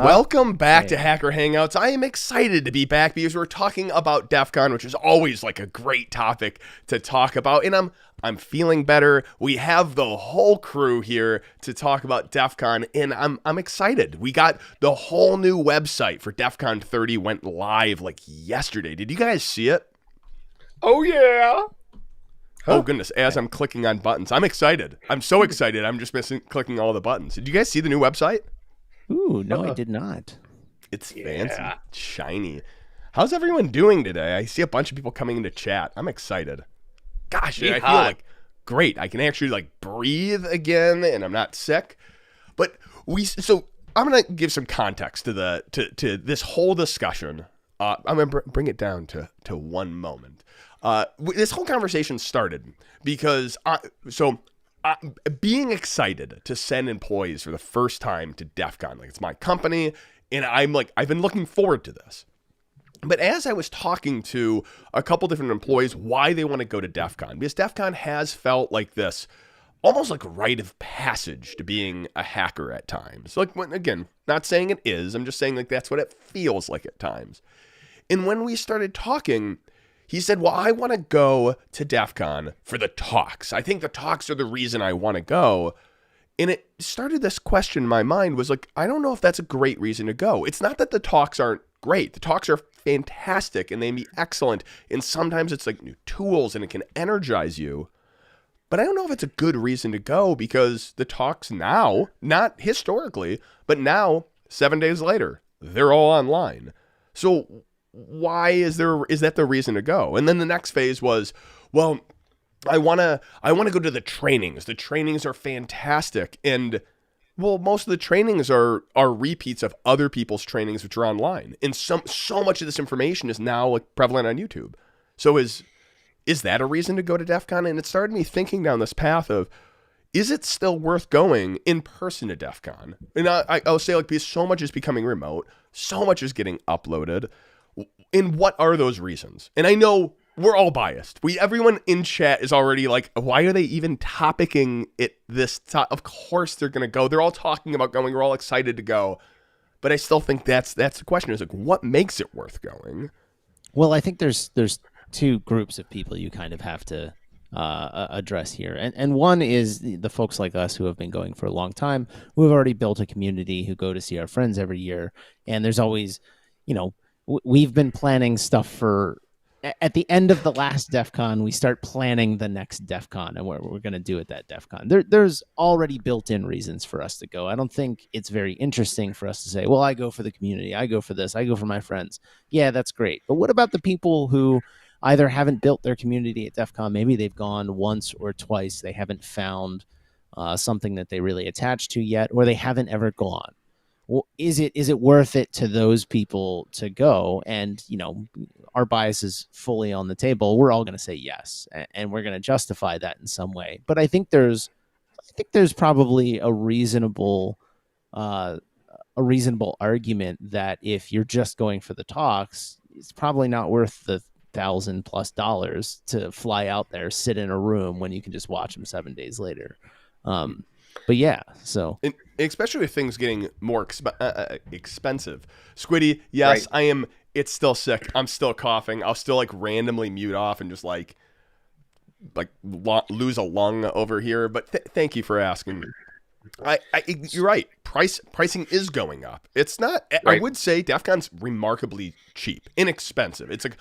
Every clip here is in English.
Welcome back to Hacker Hangouts. I am excited to be back because we're talking about DEF CON, which is always like a great topic to talk about. And I'm feeling better. We have the whole crew here to talk about DEF CON, and I'm excited. We got the whole new website for DEF CON 30 went live like yesterday. Did you guys see it? Oh yeah. Oh goodness, as I'm clicking on buttons. I'm excited. I'm so excited. I'm just missing clicking all the buttons. Did you guys see the new website? Ooh, no, I did not. It's fancy, shiny. How's everyone doing today? I see a bunch of people coming into chat. I'm excited. Gosh, I feel like great. I can actually like breathe again, and I'm not sick. But so I'm gonna give some context to to this whole discussion. I'm gonna bring it down to 1 moment. This whole conversation started because being excited to send employees for the first time to DEF CON, like it's my company, and I've been looking forward to this. But as I was talking to a couple different employees why they want to go to DEF CON, because DEF CON has felt like this, almost like a rite of passage to being a hacker at times. Like, again, not saying it is, I'm just saying like that's what it feels like at times. And when we started talking, he said, well, I want to go to DEF CON for the talks. I think the talks are the reason I want to go. And it started this question in my mind was like, I don't know if that's a great reason to go. It's not that the talks aren't great. The talks are fantastic and they can be excellent. And sometimes it's like new tools and it can energize you. But I don't know if it's a good reason to go because the talks now, not historically, but now, 7 days later, they're all online. So why is that the reason to go? And then the next phase was, well, I want to go to the trainings. The trainings are fantastic. And well, most of the trainings are repeats of other people's trainings which are online. And so much of this information is now like prevalent on YouTube. So is that a reason to go to DEF CON? And it started me thinking down this path of, is it still worth going in person to DEF CON? And I'll say like, because so much is becoming remote, so much is getting uploaded. And what are those reasons? And I know we're all biased. Everyone in chat is already like, why are they even topicking it of course they're going to go. They're all talking about going. We're all excited to go. But I still think that's the question is like, what makes it worth going? Well, I think there's two groups of people you kind of have to address here. And one is the folks like us who have been going for a long time, who have already built a community, who go to see our friends every year. And there's always, we've been planning stuff for, at the end of the last DEF CON, we start planning the next DEF CON and what we're going to do at that DEF CON. There's already built-in reasons for us to go. I don't think it's very interesting for us to say, well, I go for the community, I go for this, I go for my friends. Yeah, that's great. But what about the people who either haven't built their community at DEF CON, maybe they've gone once or twice, they haven't found something that they really attach to yet, or they haven't ever gone? Well, is it worth it to those people to go? And, our bias is fully on the table. We're all going to say yes, and we're going to justify that in some way. But I think there's probably a reasonable argument that if you're just going for the talks, it's probably not worth the $1,000+ to fly out there, sit in a room when you can just watch them 7 days later. But yeah, so and especially with things getting more expensive. Squiddy, yes, right. I am. It's still sick. I'm still coughing. I'll still like randomly mute off and just like lose a lung over here. But thank you for asking. You're right. Pricing is going up. It's not. Right. I would say DEF CON's remarkably cheap, inexpensive. It's like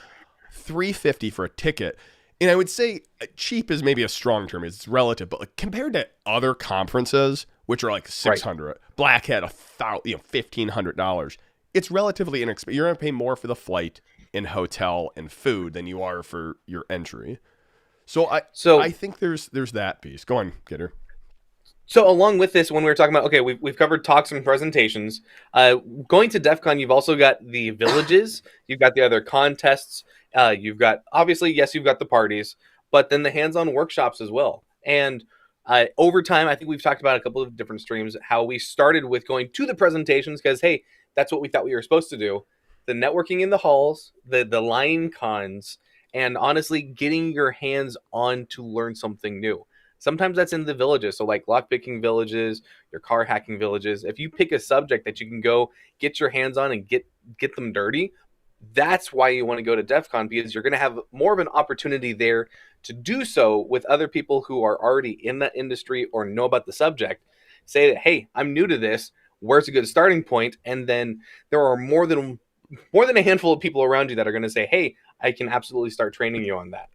$350 for a ticket. And I would say cheap is maybe a strong term. It's relative, but like compared to other conferences, which are like $600, right. Black Hat $1,500. It's relatively inexpensive. You're going to pay more for the flight and hotel and food than you are for your entry. So I think there's that piece. Go on, Gitter. So along with this, when we were talking about, okay, we've covered talks and presentations. Going to DEF CON, you've also got the villages. You've got the other contests. You've got, obviously, yes, you've got the parties, but then the hands-on workshops as well. And over time, I think we've talked about a couple of different streams, how we started with going to the presentations because, hey, that's what we thought we were supposed to do. The networking in the halls, the line cons, and honestly, getting your hands on to learn something new. Sometimes that's in the villages. So like lockpicking villages, your car hacking villages. If you pick a subject that you can go get your hands on and get them dirty, that's why you want to go to DEF CON, because you're going to have more of an opportunity there to do so with other people who are already in that industry or know about the subject. Say that, hey, I'm new to this. Where's a good starting point? And then there are more than a handful of people around you that are going to say, hey, I can absolutely start training you on that.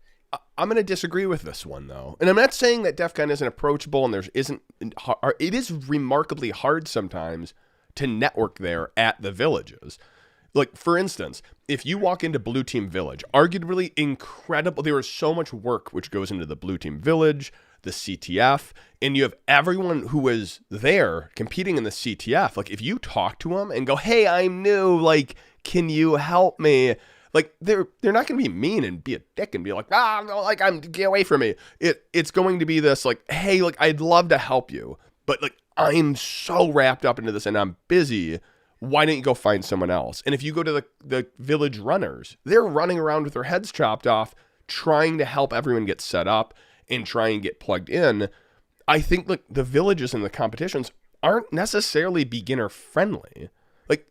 I'm going to disagree with this one, though. And I'm not saying that DEF CON isn't approachable and it is remarkably hard sometimes to network there at the villages. Like, for instance, if you walk into Blue Team Village, arguably incredible, there is so much work which goes into the Blue Team Village, the CTF, and you have everyone who is there competing in the CTF. Like, if you talk to them and go, hey, I'm new, like, can you help me? Like, they're not going to be mean and be a dick and be like, get away from me. It's going to be this, like, hey, like, I'd love to help you, but, like, I'm so wrapped up into this and I'm busy. Why don't you go find someone else? And if you go to the village runners, they're running around with their heads chopped off, trying to help everyone get set up and try and get plugged in. I think like the villages and the competitions aren't necessarily beginner friendly. Like,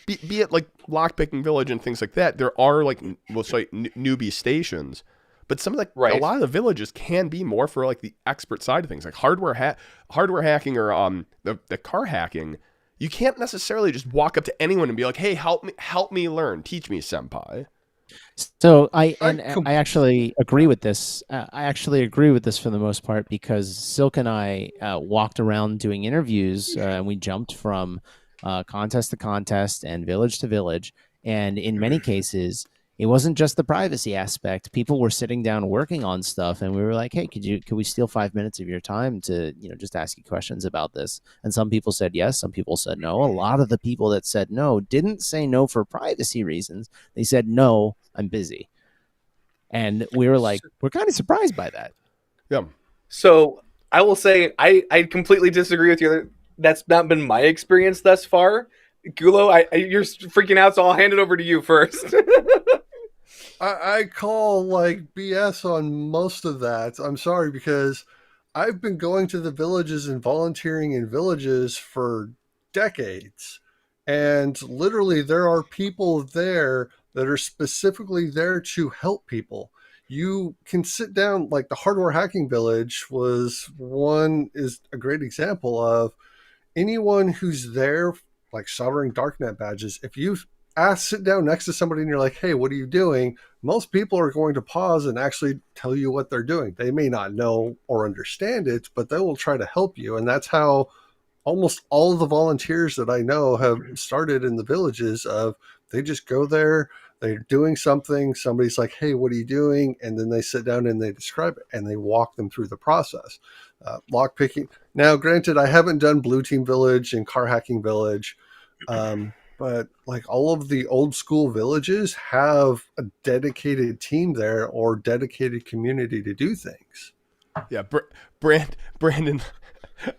be it like lockpicking village and things like that, there are like, we'll say newbie stations, but some of the a lot of the villages can be more for like the expert side of things, like hardware hacking or the car hacking. You can't necessarily just walk up to anyone and be like, hey, help me learn, teach me, senpai. So I actually agree with this. I actually agree with this for the most part, because Silk and I walked around doing interviews and we jumped from contest to contest and village to village. And in many cases, it wasn't just the privacy aspect. People were sitting down working on stuff, and we were like, hey, could we steal 5 minutes of your time to, just ask you questions about this? And some people said yes, some people said no. A lot of the people that said no didn't say no for privacy reasons. They said, no, I'm busy. And we were like, we're kind of surprised by that. Yeah. So I will say, I completely disagree with you. That's not been my experience thus far. Gulo, you're freaking out, so I'll hand it over to you first. I call like BS on most of that. I'm sorry, because I've been going to the villages and volunteering in villages for decades. And literally there are people there that are specifically there to help people. You can sit down, like the hardware hacking village is a great example of anyone who's there, like soldering darknet badges. If you sit down next to somebody and you're like, hey, what are you doing? Most people are going to pause and actually tell you what they're doing. They may not know or understand it, but they will try to help you. And that's how almost all of the volunteers that I know have started in the villages. Of they just go there, they're doing something, somebody's like, hey, what are you doing? And then they sit down and they describe it and they walk them through the process. Lock picking. Now, granted, I haven't done Blue Team Village and Car Hacking Village, but like all of the old school villages have a dedicated team there or dedicated community to do things. Yeah, Brandon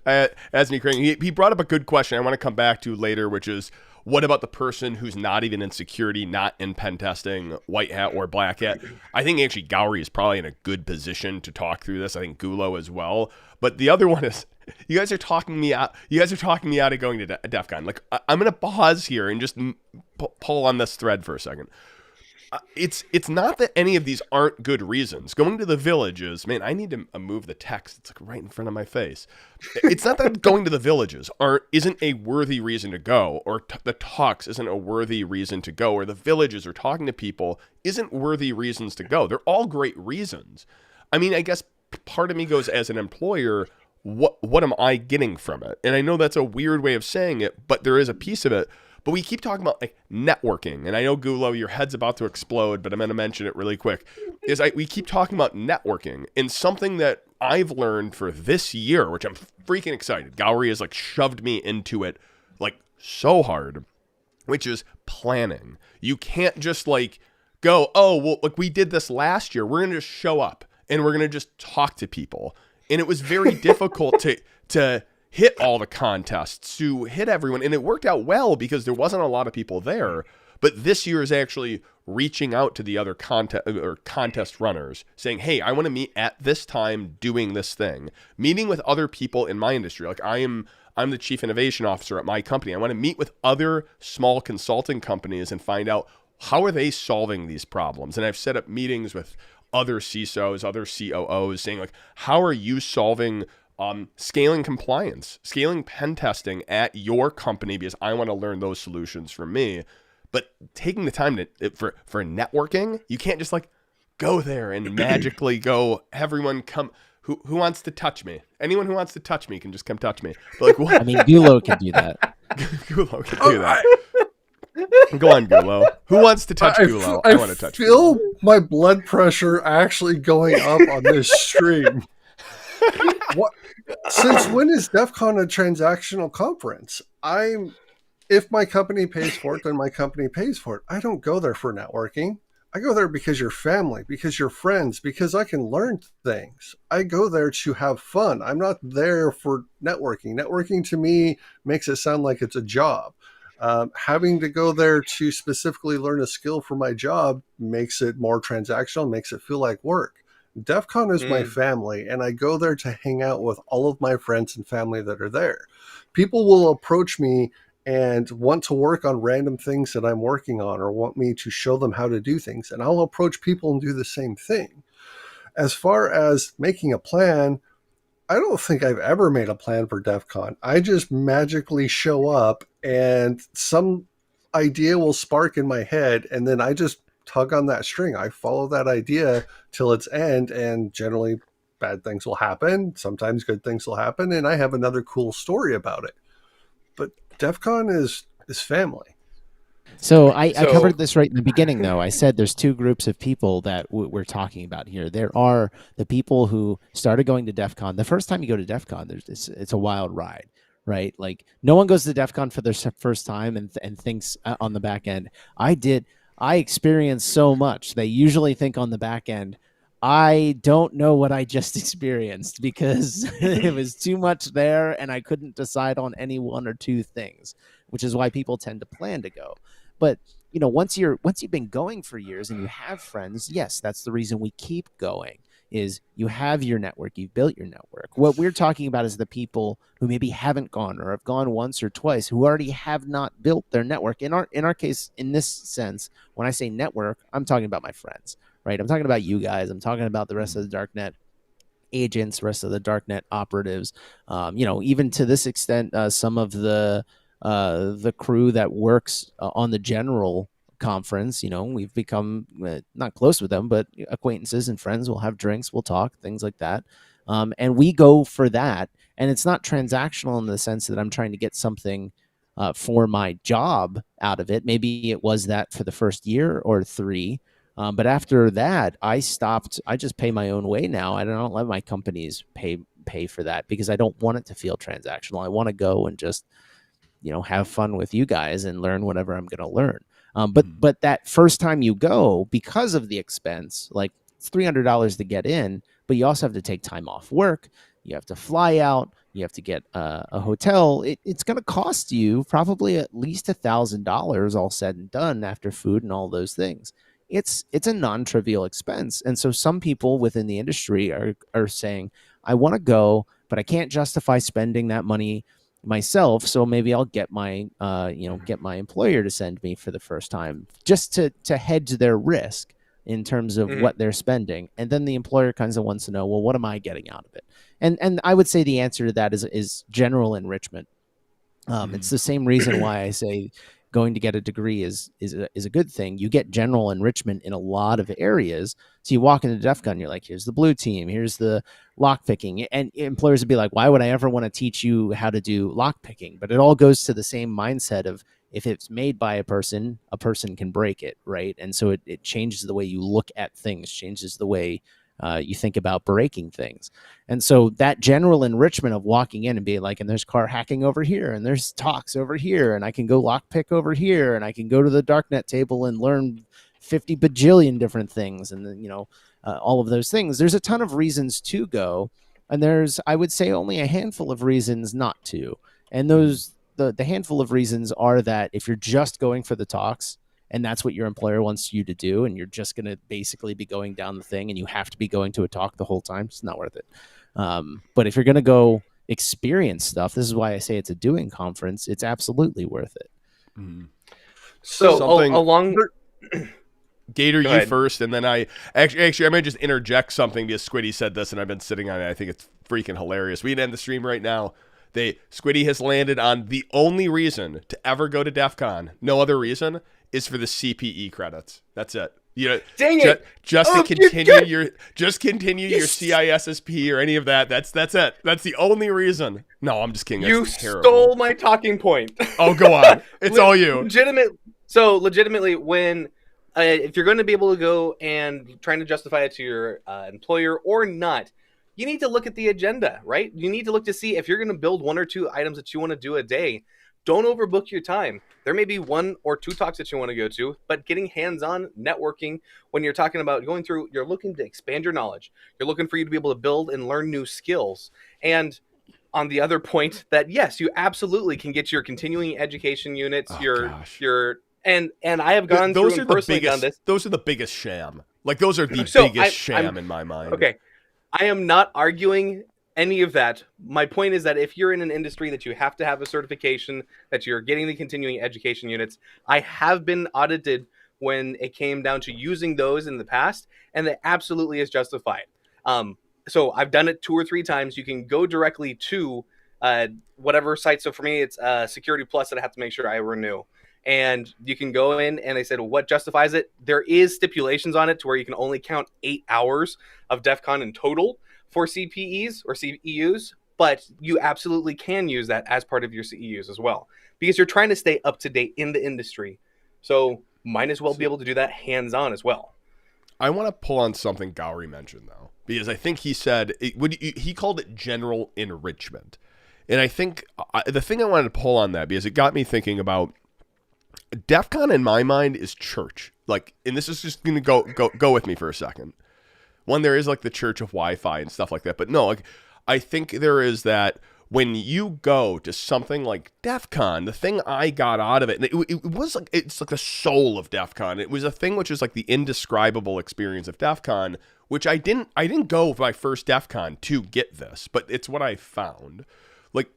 as me, he brought up a good question I want to come back to later, which is, what about the person who's not even in security, not in pen testing, white hat or black hat? I think actually Gowrie is probably in a good position to talk through this. I think Gulo as well. But the other one is, you guys are talking me out. You guys are talking me out of going to DEF CON. Like, I'm going to pause here and just pull on this thread for a second. It's not that any of these aren't good reasons. Going to the villages, man, I need to move the text. It's like right in front of my face. It's not that going to the villages isn't a worthy reason to go, or the talks isn't a worthy reason to go, or the villages or talking to people isn't worthy reasons to go. They're all great reasons. I mean, I guess part of me goes, as an employer, what am I getting from it? And I know that's a weird way of saying it, but there is a piece of it. But we keep talking about like networking, and I know, Gulo, your head's about to explode, but I'm going to mention it really quick. We keep talking about networking, and something that I've learned for this year, which I'm freaking excited. Gowrie has like shoved me into it like so hard, which is planning. You can't just like go, oh, well, like we did this last year. We're going to just show up and we're going to just talk to people. And it was very difficult to hit all the contests, to hit everyone. And it worked out well because there wasn't a lot of people there. But this year is actually reaching out to the other contest runners saying, hey, I want to meet at this time doing this thing, meeting with other people in my industry. Like I'm the chief innovation officer at my company. I want to meet with other small consulting companies and find out how are they solving these problems. And I've set up meetings with other CISOs, other COOs saying like, how are you solving scaling compliance, scaling pen testing at your company, because I want to learn those solutions from me. But taking the time for networking, you can't just like go there and magically go, everyone come, who wants to touch me? Anyone who wants to touch me can just come touch me. But like, what? I mean, Gulo can do that. Gulo can do that. Go on, Gulo. Who wants to touch Gulo? I want to touch feel Gulo. my blood pressure actually going up on this stream. What? Since when is DEF CON a transactional conference? If my company pays for it, then my company pays for it. I don't go there for networking. I go there because you're family, because you're friends, because I can learn things. I go there to have fun. I'm not there for networking. Networking to me makes it sound like it's a job. Having to go there to specifically learn a skill for my job makes it more transactional, makes it feel like work. DEF CON is my family, and I go there to hang out with all of my friends and family that are there. People will approach me and want to work on random things that I'm working on or want me to show them how to do things, and I'll approach people and do the same thing. As far as making a plan, I don't think I've ever made a plan for DEF CON. I just magically show up and some idea will spark in my head, and then I just tug on that string. I follow that idea till its end, and generally bad things will happen. Sometimes good things will happen, and I have another cool story about it. But DEF CON is family. So I covered this right in the beginning, though. I said there's two groups of people that we're talking about here. There are the people who started going to DEF CON. The first time you go to DEF CON, it's a wild ride, right? Like no one goes to DEF CON for their first time and thinks on the back end. I experienced so much. They usually think on the back end, I don't know what I just experienced because it was too much there and I couldn't decide on any one or two things, which is why people tend to plan to go. But you know, once you've been going for years and you have friends, yes, that's the reason we keep going. Is you have your network, you've built your network. What we're talking about is the people who maybe haven't gone or have gone once or twice, who already have not built their network. In our case, in this sense, when I say network, I'm talking about my friends, right? I'm talking about you guys. I'm talking about the rest of the darknet agents, rest of the darknet operatives. Even to this extent, some of the crew that works on the general conference, we've become not close with them, but acquaintances and friends. We'll have drinks, we'll talk, things like that. And we go for that. And it's not transactional in the sense that I'm trying to get something for my job out of it. Maybe it was that for the first year or 3. But after that, I stopped. I just pay my own way now. I don't let my companies pay for that because I don't want it to feel transactional. I want to go and just, have fun with you guys and learn whatever I'm going to learn. But that first time you go, because of the expense, like it's $300 to get in, but you also have to take time off work. You have to fly out. You have to get a hotel. It's going to cost you probably at least $1,000 all said and done after food and all those things. It's a non-trivial expense. And so some people within the industry are saying, I want to go, but I can't justify spending that money myself, so maybe I'll get my employer to send me for the first time just to hedge their risk in terms of what they're spending. And then the employer kind of wants to know, well, what am I getting out of it? And I would say the answer to that is general enrichment. It's the same reason why I say going to get a degree is a good thing. You get general enrichment in a lot of areas. So you walk into DEF CON, you're like, here's the blue team, here's the lock picking. And employers would be like, why would I ever want to teach you how to do lock picking? But it all goes to the same mindset of if it's made by a person can break it, right? And so it changes the way you look at things, changes the way you think about breaking things. And so that general enrichment of walking in and being like, and there's car hacking over here, and there's talks over here, and I can go lockpick over here, and I can go to the darknet table and learn 50 bajillion different things. And then, all of those things, there's a ton of reasons to go. And there's, I would say, only a handful of reasons not to. And those, the handful of reasons are that if you're just going for the talks and that's what your employer wants you to do, and you're just going to basically be going down the thing, and you have to be going to a talk the whole time, it's not worth it. But if you're going to go experience stuff, this is why I say it's a doing conference, it's absolutely worth it. Mm. So Something- along. Gator, Go you ahead. first, and then I actually I might just interject something because Squiddy said this, and I've been sitting on it. I think it's freaking hilarious. We can end the stream right now. Squiddy has landed on the only reason to ever go to DEF CON, no other reason, is for the CPE credits. That's it. You know, Dang it! just Oh, to continue you're good. your CISSP or any of that. That's it. That's the only reason. No, I'm just kidding. That's You terrible. stole my talking point. Oh, go on. It's all you. Legitimately, when if you're going to be able to go and trying to justify it to your employer or not, you need to look at the agenda, right? You need to look to see if you're going to build 1 or 2 items that you want to do a day. Don't overbook your time. There may be 1 or 2 talks that you want to go to, but getting hands-on networking when you're talking about going through, you're looking to expand your knowledge. You're looking for you to be able to build and learn new skills. And on the other point, that yes, you absolutely can get your continuing education units, your and I have gone through and personally done this. Those are the biggest sham. Like, those are the So biggest sham in my mind. Okay, I am not arguing any of that. My point is that if you're in an industry that you have to have a certification, that you're getting the continuing education units, I have been audited when it came down to using those in the past, and that absolutely is justified. So I've done it 2 or 3 times. You can go directly to whatever site. So for me, it's Security Plus that I have to make sure I renew. And you can go in, and they said, what justifies it? There is stipulations on it to where you can only count 8 hours of DEF CON in total for CPEs or CEUs, but you absolutely can use that as part of your CEUs as well, because you're trying to stay up to date in the industry. So might as well be able to do that hands-on as well. I want to pull on something Gowrie mentioned, though, because I think he said, he called it general enrichment. And I think the thing I wanted to pull on that, because it got me thinking about DEF CON in my mind is church. Like, and this is just going to go with me for a second. One, there is like the church of Wi-Fi and stuff like that. But no, like, I think there is that when you go to something like DEF CON, the thing I got out of it, and it was like, it's like the soul of DEF CON. It was a thing which is like the indescribable experience of DEF CON, which I didn't go for my first DEF CON to get this, but it's what I found. Like,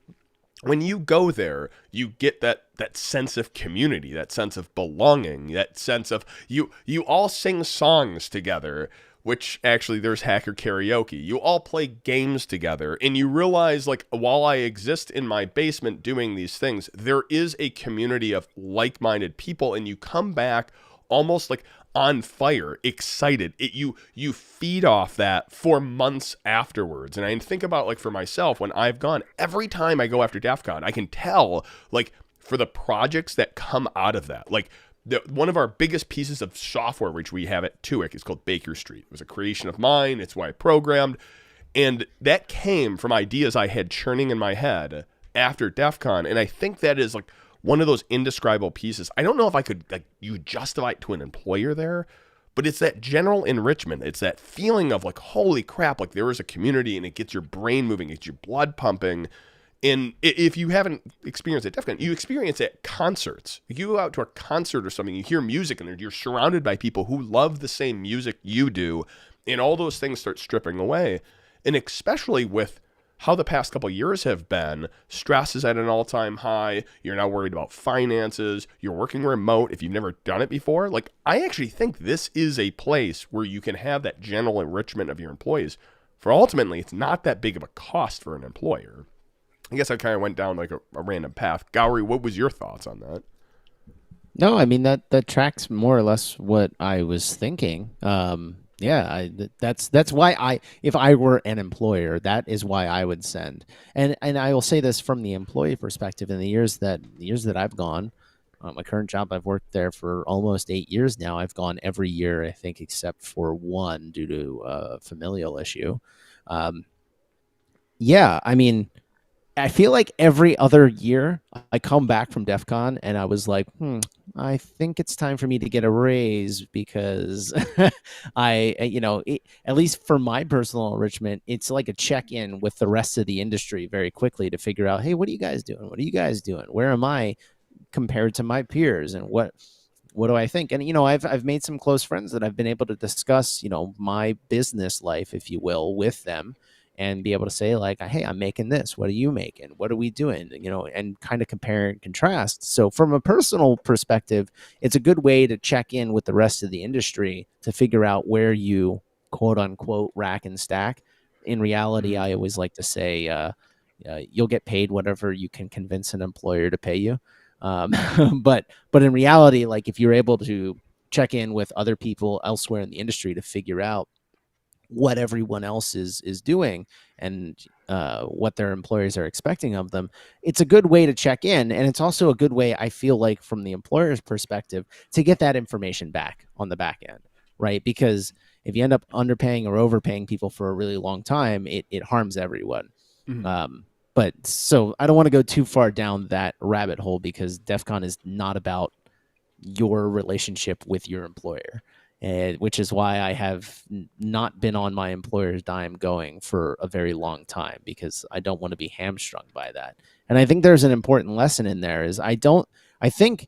when you go there, you get that sense of community, that sense of belonging, that sense of you all sing songs together, which actually there's hacker karaoke. You all play games together, and you realize, like, while I exist in my basement doing these things, there is a community of like-minded people, and you come back almost like on fire, excited. You feed off that for months afterwards. And I think about, like, for myself, when I've gone, every time I go after DEF CON, I can tell, like, for the projects that come out of that, like, one of our biggest pieces of software, which we have at TUIC, is called Baker Street. It was a creation of mine. It's why I programmed. And that came from ideas I had churning in my head after DEF CON. And I think that is, like, one of those indescribable pieces. I don't know if I could, like, you justify it to an employer there, but it's that general enrichment. It's that feeling of, like, holy crap, like, there is a community, and it gets your brain moving, it gets your blood pumping. And if you haven't experienced it at DEF CON, you experience it at concerts. You go out to a concert or something, you hear music, and you're surrounded by people who love the same music you do, and all those things start stripping away. And especially with how the past couple of years have been, stress is at an all-time high. You're now worried about finances. You're working remote if you've never done it before. Like, I actually think this is a place where you can have that general enrichment of your employees. For ultimately, it's not that big of a cost for an employer. I guess I kind of went down like a random path. Gowrie, what was your thoughts on that? No, I mean, that tracks more or less what I was thinking. That's why if I were an employer, that is why I would send. And I will say this from the employee perspective. In the years that I've gone, my current job, I've worked there for almost 8 years now. I've gone every year, I think, except for one due to a familial issue. I mean, I feel like every other year I come back from DEF CON and I was like, I think it's time for me to get a raise, because at least for my personal enrichment, it's like a check-in with the rest of the industry very quickly to figure out, hey, what are you guys doing? What are you guys doing? Where am I compared to my peers? And what do I think? And, you know, I've made some close friends that I've been able to discuss, you know, my business life, if you will, with them, and be able to say like, hey, I'm making this. What are you making? What are we doing? You know, and kind of compare and contrast. So from a personal perspective, it's a good way to check in with the rest of the industry to figure out where you quote unquote rack and stack. In reality, I always like to say, you'll get paid whatever you can convince an employer to pay you. But in reality, like if you're able to check in with other people elsewhere in the industry to figure out what everyone else is doing and what their employers are expecting of them, it's a good way to check in, and it's also a good way, I feel like, from the employer's perspective, to get that information back on the back end, right? Because if you end up underpaying or overpaying people for a really long time, it harms everyone. But so I don't want to go too far down that rabbit hole, because DEF CON is not about your relationship with your employer, which is why I have not been on my employer's dime going for a very long time, because I don't want to be hamstrung by that. And I think there's an important lesson in there is I think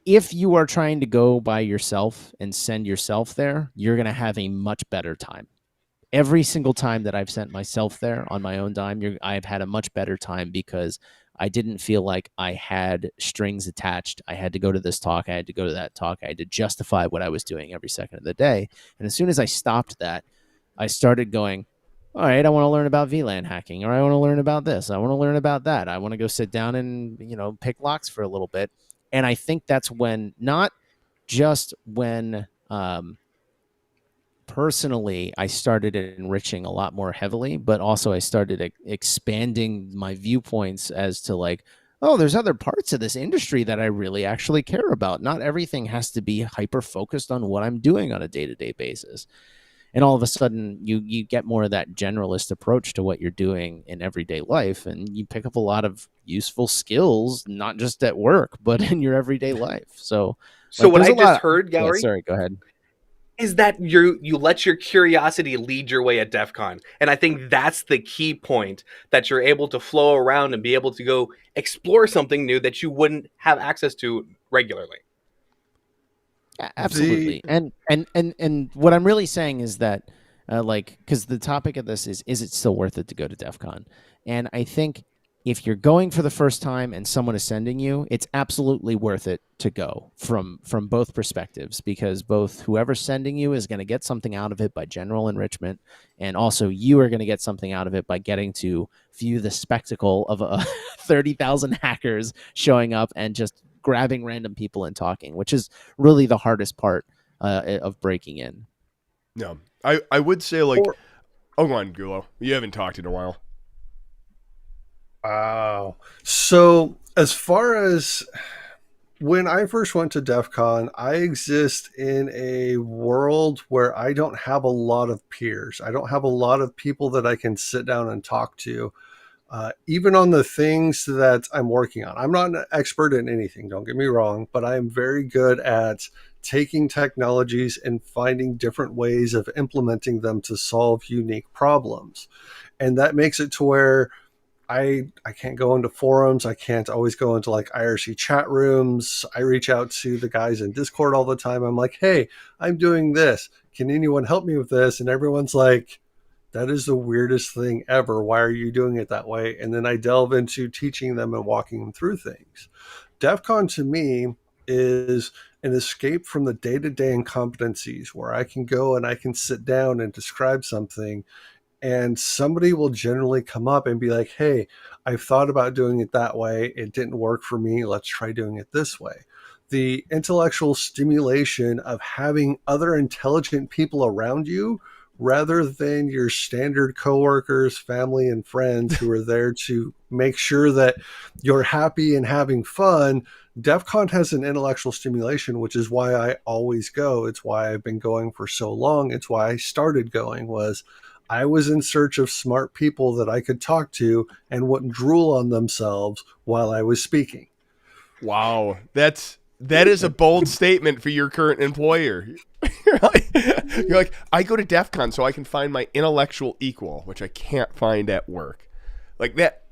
if you are trying to go by yourself and send yourself there, you're going to have a much better time. Every single time that I've sent myself there on my own dime, I've had a much better time, because I didn't feel like I had strings attached. I had to go to this talk. I had to go to that talk. I had to justify what I was doing every second of the day. And as soon as I stopped that, I started going, all right, I want to learn about VLAN hacking, or I want to learn about this. I want to learn about that. I want to go sit down and, you know, pick locks for a little bit. And I think that's when, not just when, personally, I started enriching a lot more heavily, but also I started expanding my viewpoints as to like, oh, there's other parts of this industry that I really actually care about. Not everything has to be hyper focused on what I'm doing on a day-to-day basis. And all of a sudden you get more of that generalist approach to what you're doing in everyday life, and you pick up a lot of useful skills, not just at work, but in your everyday life. So like, what I just heard, Gallery, sorry, go ahead, is that you let your curiosity lead your way at DEF CON. And I think that's the key point, that you're able to flow around and be able to go explore something new that you wouldn't have access to regularly. Absolutely. And what I'm really saying is that like, because the topic of this is it still worth it to go to DEF CON? And I think if you're going for the first time and someone is sending you, it's absolutely worth it to go from both perspectives, because both whoever's sending you is going to get something out of it by general enrichment, and also you are going to get something out of it by getting to view the spectacle of 30,000 hackers showing up and just grabbing random people and talking, which is really the hardest part of breaking in. No, I would say like, oh, go on, Gulo. You haven't talked in a while. Wow. So as far as when I first went to DEF CON, I exist in a world where I don't have a lot of peers. I don't have a lot of people that I can sit down and talk to, even on the things that I'm working on. I'm not an expert in anything, don't get me wrong, but I am very good at taking technologies and finding different ways of implementing them to solve unique problems. And that makes it to where I can't go into forums. I can't always go into like IRC chat rooms. I reach out to the guys in Discord all the time. I'm like, hey, I'm doing this. Can anyone help me with this? And everyone's like, that is the weirdest thing ever. Why are you doing it that way? And then I delve into teaching them and walking them through things. DEF CON to me is an escape from the day-to-day incompetencies, where I can go and I can sit down and describe something, and somebody will generally come up and be like, hey, I've thought about doing it that way. It didn't work for me. Let's try doing it this way. The intellectual stimulation of having other intelligent people around you, rather than your standard coworkers, family, and friends who are there to make sure that you're happy and having fun. DEF CON has an intellectual stimulation, which is why I always go. It's why I've been going for so long. It's why I started going, was I was in search of smart people that I could talk to and wouldn't drool on themselves while I was speaking. Wow, that is a bold statement for your current employer. You're like, I go to DEF CON so I can find my intellectual equal, which I can't find at work. Like that.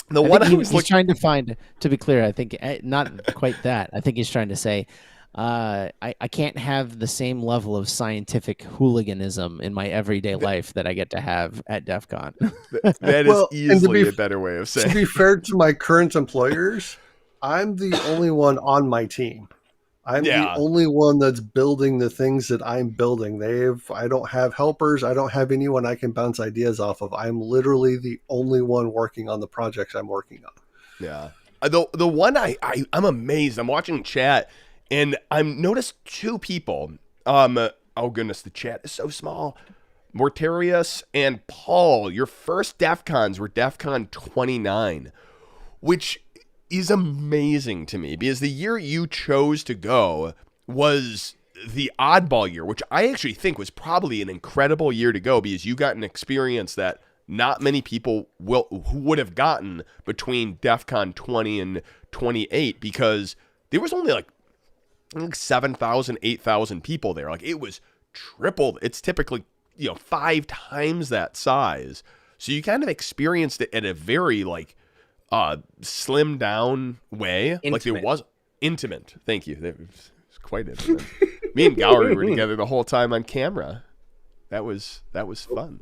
The I one think I was he's trying to find, to be clear, I think not quite that. I think he's trying to say, I can't have the same level of scientific hooliganism in my everyday life that I get to have at DEF CON. that is Well, and easily a better way of to saying. be fair to my current employers, I'm the only one on my team. I'm the only one that's building the things that I'm building. I don't have helpers. I don't have anyone I can bounce ideas off of. I'm literally the only one working on the projects I'm working on. Yeah. The one I'm amazed. I'm watching chat and I'm noticed two people. Oh goodness, the chat is so small. Mortarius and Paul, your first DEF CONs were DEF CON 29, which is amazing to me because the year you chose to go was the oddball year, which I actually think was probably an incredible year to go because you got an experience that not many people would have gotten between DEF CON 20 and 28 because there was only like 7,000, 8,000 people there. Like it was tripled. It's typically 5 times that size. So you kind of experienced it at a very slimmed down way. Intimate. Like it was intimate. Thank you. It was quite intimate. Me and Gowrie were together the whole time on camera. That was fun.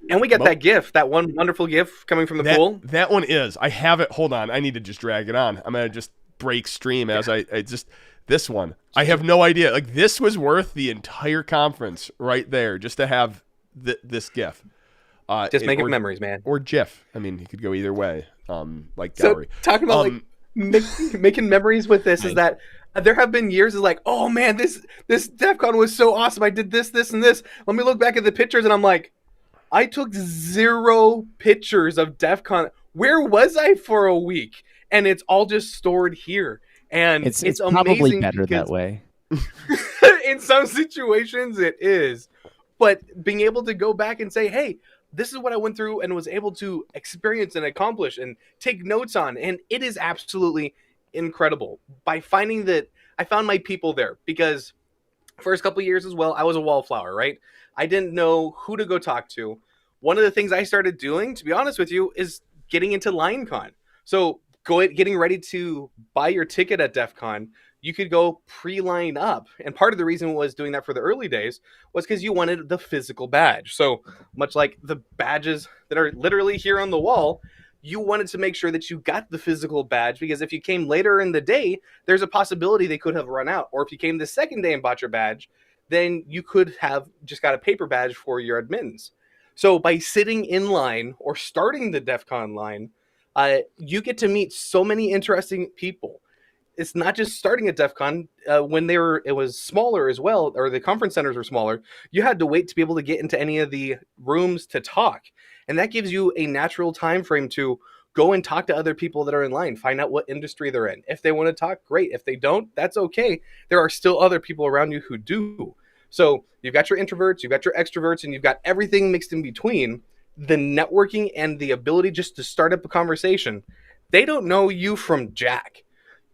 And we got that GIF, that one wonderful GIF coming from the pool. That one is. I have it. Hold on. I need to just drag it on. I'm going to just break stream as I just... This one, I have no idea. Like this was worth the entire conference right there, just to have this GIF. Just making memories, man. Or GIF. I mean, he could go either way. Like so Gowrie. Talking about making memories with this is that there have been years is like, oh man, this DEF CON was so awesome. I did this, and this. Let me look back at the pictures, and I'm like, I took 0 pictures of DEF CON. Where was I for a week? And it's all just stored here. And it's probably better that way. In some situations, it is. But being able to go back and say, hey, this is what I went through and was able to experience and accomplish and take notes on. And it is absolutely incredible. By finding that, I found my people there because first couple of years as well, I was a wallflower, right? I didn't know who to go talk to. One of the things I started doing, to be honest with you, is getting into LionCon. So getting ready to buy your ticket at DEF CON, you could go pre-line up. And part of the reason was doing that for the early days was because you wanted the physical badge. So much like the badges that are literally here on the wall, you wanted to make sure that you got the physical badge because if you came later in the day, there's a possibility they could have run out. Or if you came the second day and bought your badge, then you could have just got a paper badge for your admittance. So by sitting in line or starting the DEF CON line, you get to meet so many interesting people. It's not just starting at DEF CON. When it was smaller as well, or the conference centers were smaller, you had to wait to be able to get into any of the rooms to talk. And that gives you a natural time frame to go and talk to other people that are in line, find out what industry they're in. If they want to talk, great. If they don't, that's okay. There are still other people around you who do. So you've got your introverts, you've got your extroverts, and you've got everything mixed in between. The networking and the ability just to start up a conversation. They don't know you from Jack.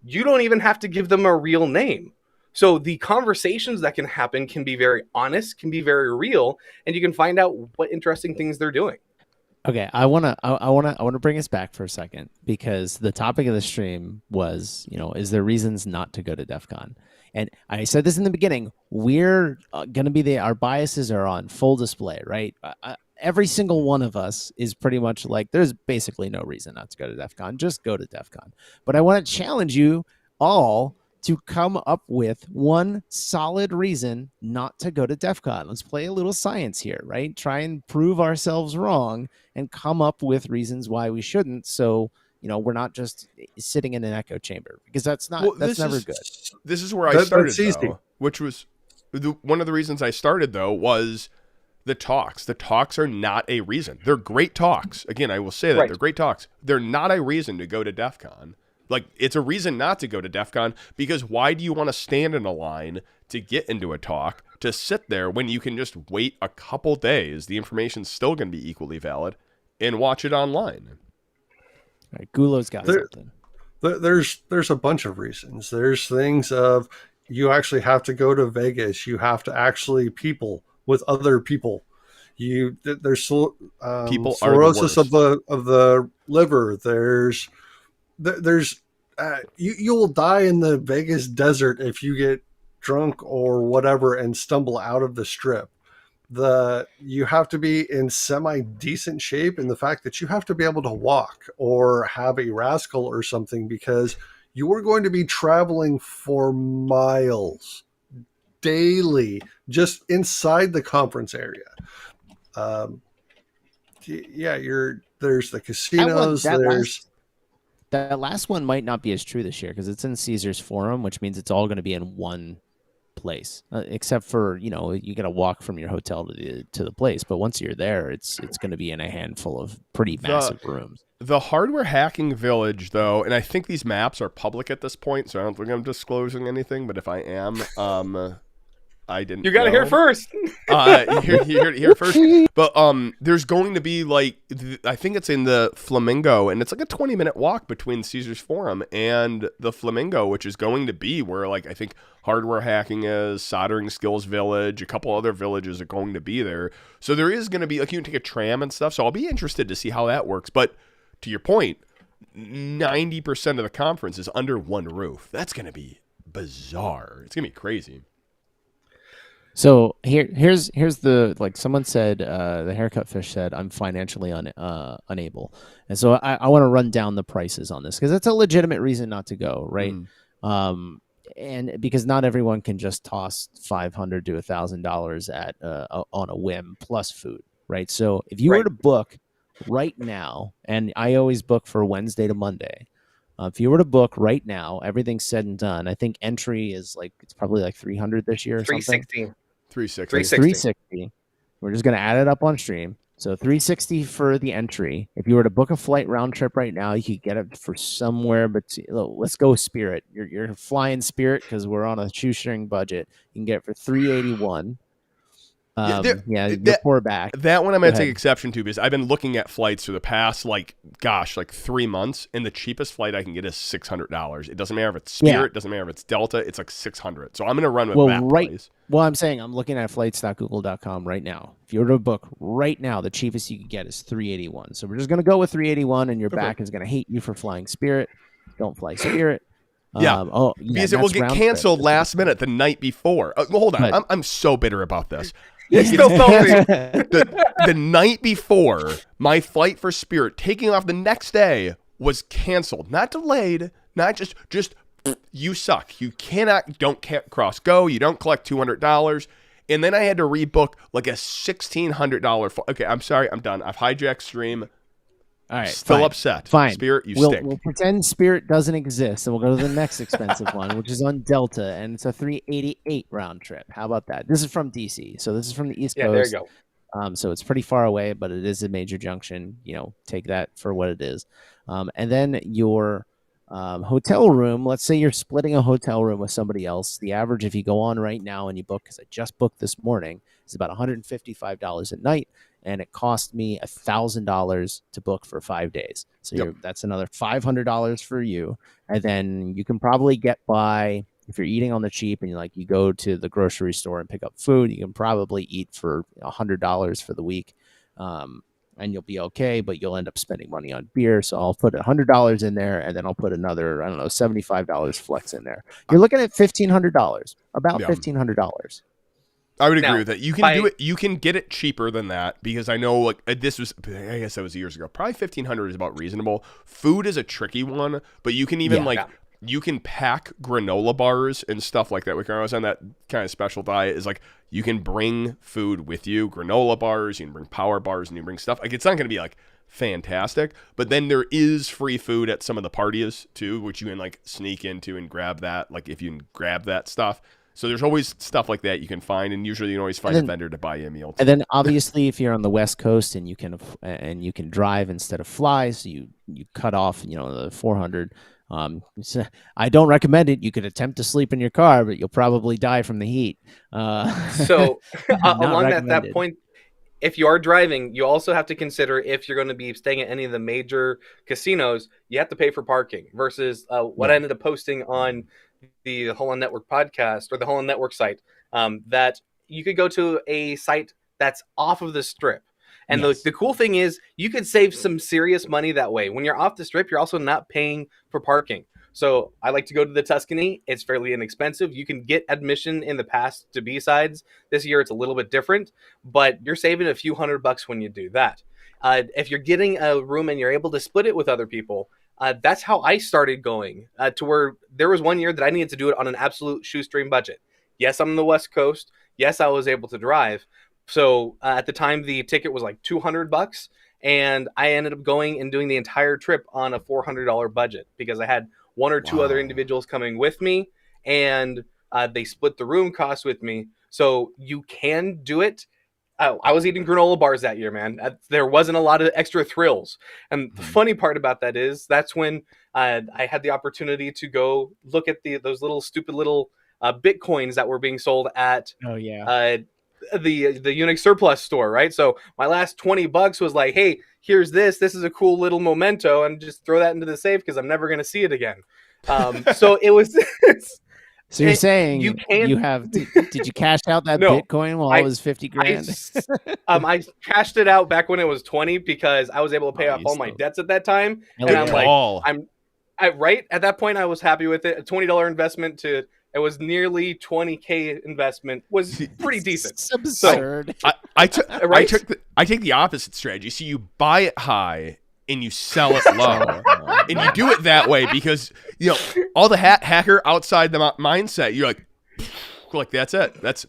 You don't even have to give them a real name. So the conversations that can happen can be very honest, can be very real, and you can find out what interesting things they're doing. Okay, I wanna bring us back for a second because the topic of the stream was, is there reasons not to go to DEF CON? And I said this in the beginning. We're gonna be our biases are on full display, right? Every single one of us is pretty much like, there's basically no reason not to go to DEF CON. Just go to DEF CON. But I want to challenge you all to come up with one solid reason not to go to DEF CON. Let's play a little science here, right? Try and prove ourselves wrong and come up with reasons why we shouldn't. So, we're not just sitting in an echo chamber because that's never good. This is where I started, though, which was one of the reasons I started, though, was the talks. The talks are not a reason. They're great talks. Again, I will say that. Right. They're great talks. They're not a reason to go to DEF CON. Like, it's a reason not to go to DEF CON because why do you want to stand in a line to get into a talk, to sit there when you can just wait a couple days, the information's still going to be equally valid, and watch it online? All right, Gulo's got something. There's a bunch of reasons. There's things of you actually have to go to Vegas. You have to actually people with other people. There's People are the cirrhosis worst. of the liver. You will die in the Vegas desert if you get drunk or whatever and stumble out of the strip. You have to be in semi decent shape, and the fact that you have to be able to walk or have a rascal or something, because you are going to be traveling for miles daily just inside the conference area. Yeah, there's the That casinos. that last one might not be as true this year because it's in Caesar's Forum, which means it's all going to be in one place, except for you got to walk from your hotel to the place. But once you're there, it's going to be in a handful of pretty massive rooms. The hardware hacking village, though, and I think these maps are public at this point, so I don't think I'm disclosing anything. But if I am, I didn't. You got to hear first. Here first. But there's going to be I think it's in the Flamingo, and it's like a 20-minute walk between Caesar's Forum and the Flamingo, which is going to be where I think hardware hacking is, soldering skills village, a couple other villages are going to be there. So there is going to be you can take a tram and stuff. So I'll be interested to see how that works. But to your point, 90% of the conference is under one roof. That's going to be bizarre. It's going to be crazy. So here's the someone said, the haircut fish said, I'm financially unable, and so I want to run down the prices on this because it's a legitimate reason not to go, right? And because not everyone can just toss $500 to $1,000 at on a whim plus food, right? So if you were to book right now, and I always book for Wednesday to Monday. If you were to book right now, everything's said and done. I think entry is it's probably like 300 this year or something. 360. We're just going to add it up on stream. So 360 for the entry. If you were to book a flight round trip right now, you could get it for somewhere, but let's go Spirit. You're flying Spirit because we're on a shoestring budget. You can get it for 381. You're poor back. That one I'm going to take exception to because I've been looking at flights for the past 3 months, and the cheapest flight I can get is $600. It doesn't matter if it's Spirit, doesn't matter if it's Delta, it's like $600. So I'm going to run with that price. Well, I'm saying I'm looking at flights.google.com right now. If you were to book right now, the cheapest you could get is 381. So we're just going to go with 381, and your back is going to hate you for flying Spirit. Don't fly Spirit. Because it will get canceled last minute the night before. Hold on, I'm so bitter about this. The night before, my flight for Spirit taking off the next day was canceled, not delayed, not just you suck. You don't cross go. You don't collect $200. And then I had to rebook a $1,600 flight. Okay, I'm sorry. I'm done. I've hijacked stream. All right. Still upset. Fine. Spirit, stink. We'll pretend Spirit doesn't exist, and we'll go to the next expensive one, which is on Delta, and it's a 388 round trip. How about that? This is from DC, so this is from the East Coast. There you go. So it's pretty far away, but it is a major junction. Take that for what it is. And then your hotel room, let's say you're splitting a hotel room with somebody else. The average, if you go on right now and you book, because I just booked this morning, is about $155 a night. And it cost me $1,000 to book for 5 days. So that's another $500 for you. And then you can probably get by, if you're eating on the cheap and you go to the grocery store and pick up food, you can probably eat for $100 for the week. And you'll be okay, but you'll end up spending money on beer. So I'll put $100 in there, and then I'll put another, $75 flex in there. You're looking at $1,500, about $1,500. I would agree with that. You can do it. You can get it cheaper than that because I know this was, I guess that was years ago. Probably $1,500 is about reasonable. Food is a tricky one, but you can even you can pack granola bars and stuff like that. When I was on that kind of special diet, is you can bring food with you, granola bars. You can bring power bars, and you bring stuff. It's not going to be fantastic, but then there is free food at some of the parties too, which you can sneak into and grab that. If you can grab that stuff. So there's always stuff like that you can find, and usually you can always find a vendor to buy you a meal. And then obviously, if you're on the West Coast and you can drive instead of fly, so you cut off the 400. I don't recommend it. You could attempt to sleep in your car, but you'll probably die from the heat. So along that point, if you are driving, you also have to consider if you're going to be staying at any of the major casinos, you have to pay for parking versus what I ended up posting on the Hole on Network podcast or the Hole on Network site, that you could go to a site that's off of the strip. And Yes. the cool thing is you could save some serious money that way. When you're off the strip, you're also not paying for parking. So I like to go to the Tuscany. It's fairly inexpensive. You can get admission in the past to B-sides. This year it's a little bit different, but you're saving a few $100 when you do that. If you're getting a room and you're able to split it with other people, that's how I started going, to where there was one year that I needed to do it on an absolute shoestring budget. Yes, I'm on the West Coast. Yes, I was able to drive. So at the time, the ticket was like $200, and I ended up going and doing the entire trip on a $400 budget because I had one or two other individuals coming with me, and they split the room cost with me. So you can do it. I was eating granola bars that year, man. There wasn't a lot of extra thrills. And the funny part about that is that's when I had the opportunity to go look at those little stupid little Bitcoins that were being sold at the Unix surplus store, right? So my last $20 was like, hey, here's this. This is a cool little memento, and just throw that into the safe because I'm never going to see it again. So it was. So you're saying you can. Did you cash out that No, Bitcoin while it was 50 grand? I cashed it out back when it was 20 because I was able to pay off all my debts at that time, and I'm right at that point I was happy with it. A $20 investment to. It was nearly 20K investment was pretty decent. It's absurd. So, I take the opposite strategy. So you buy it high and you sell it low, and you do it that way because all the hacker outside the mindset. You're like that's it. It's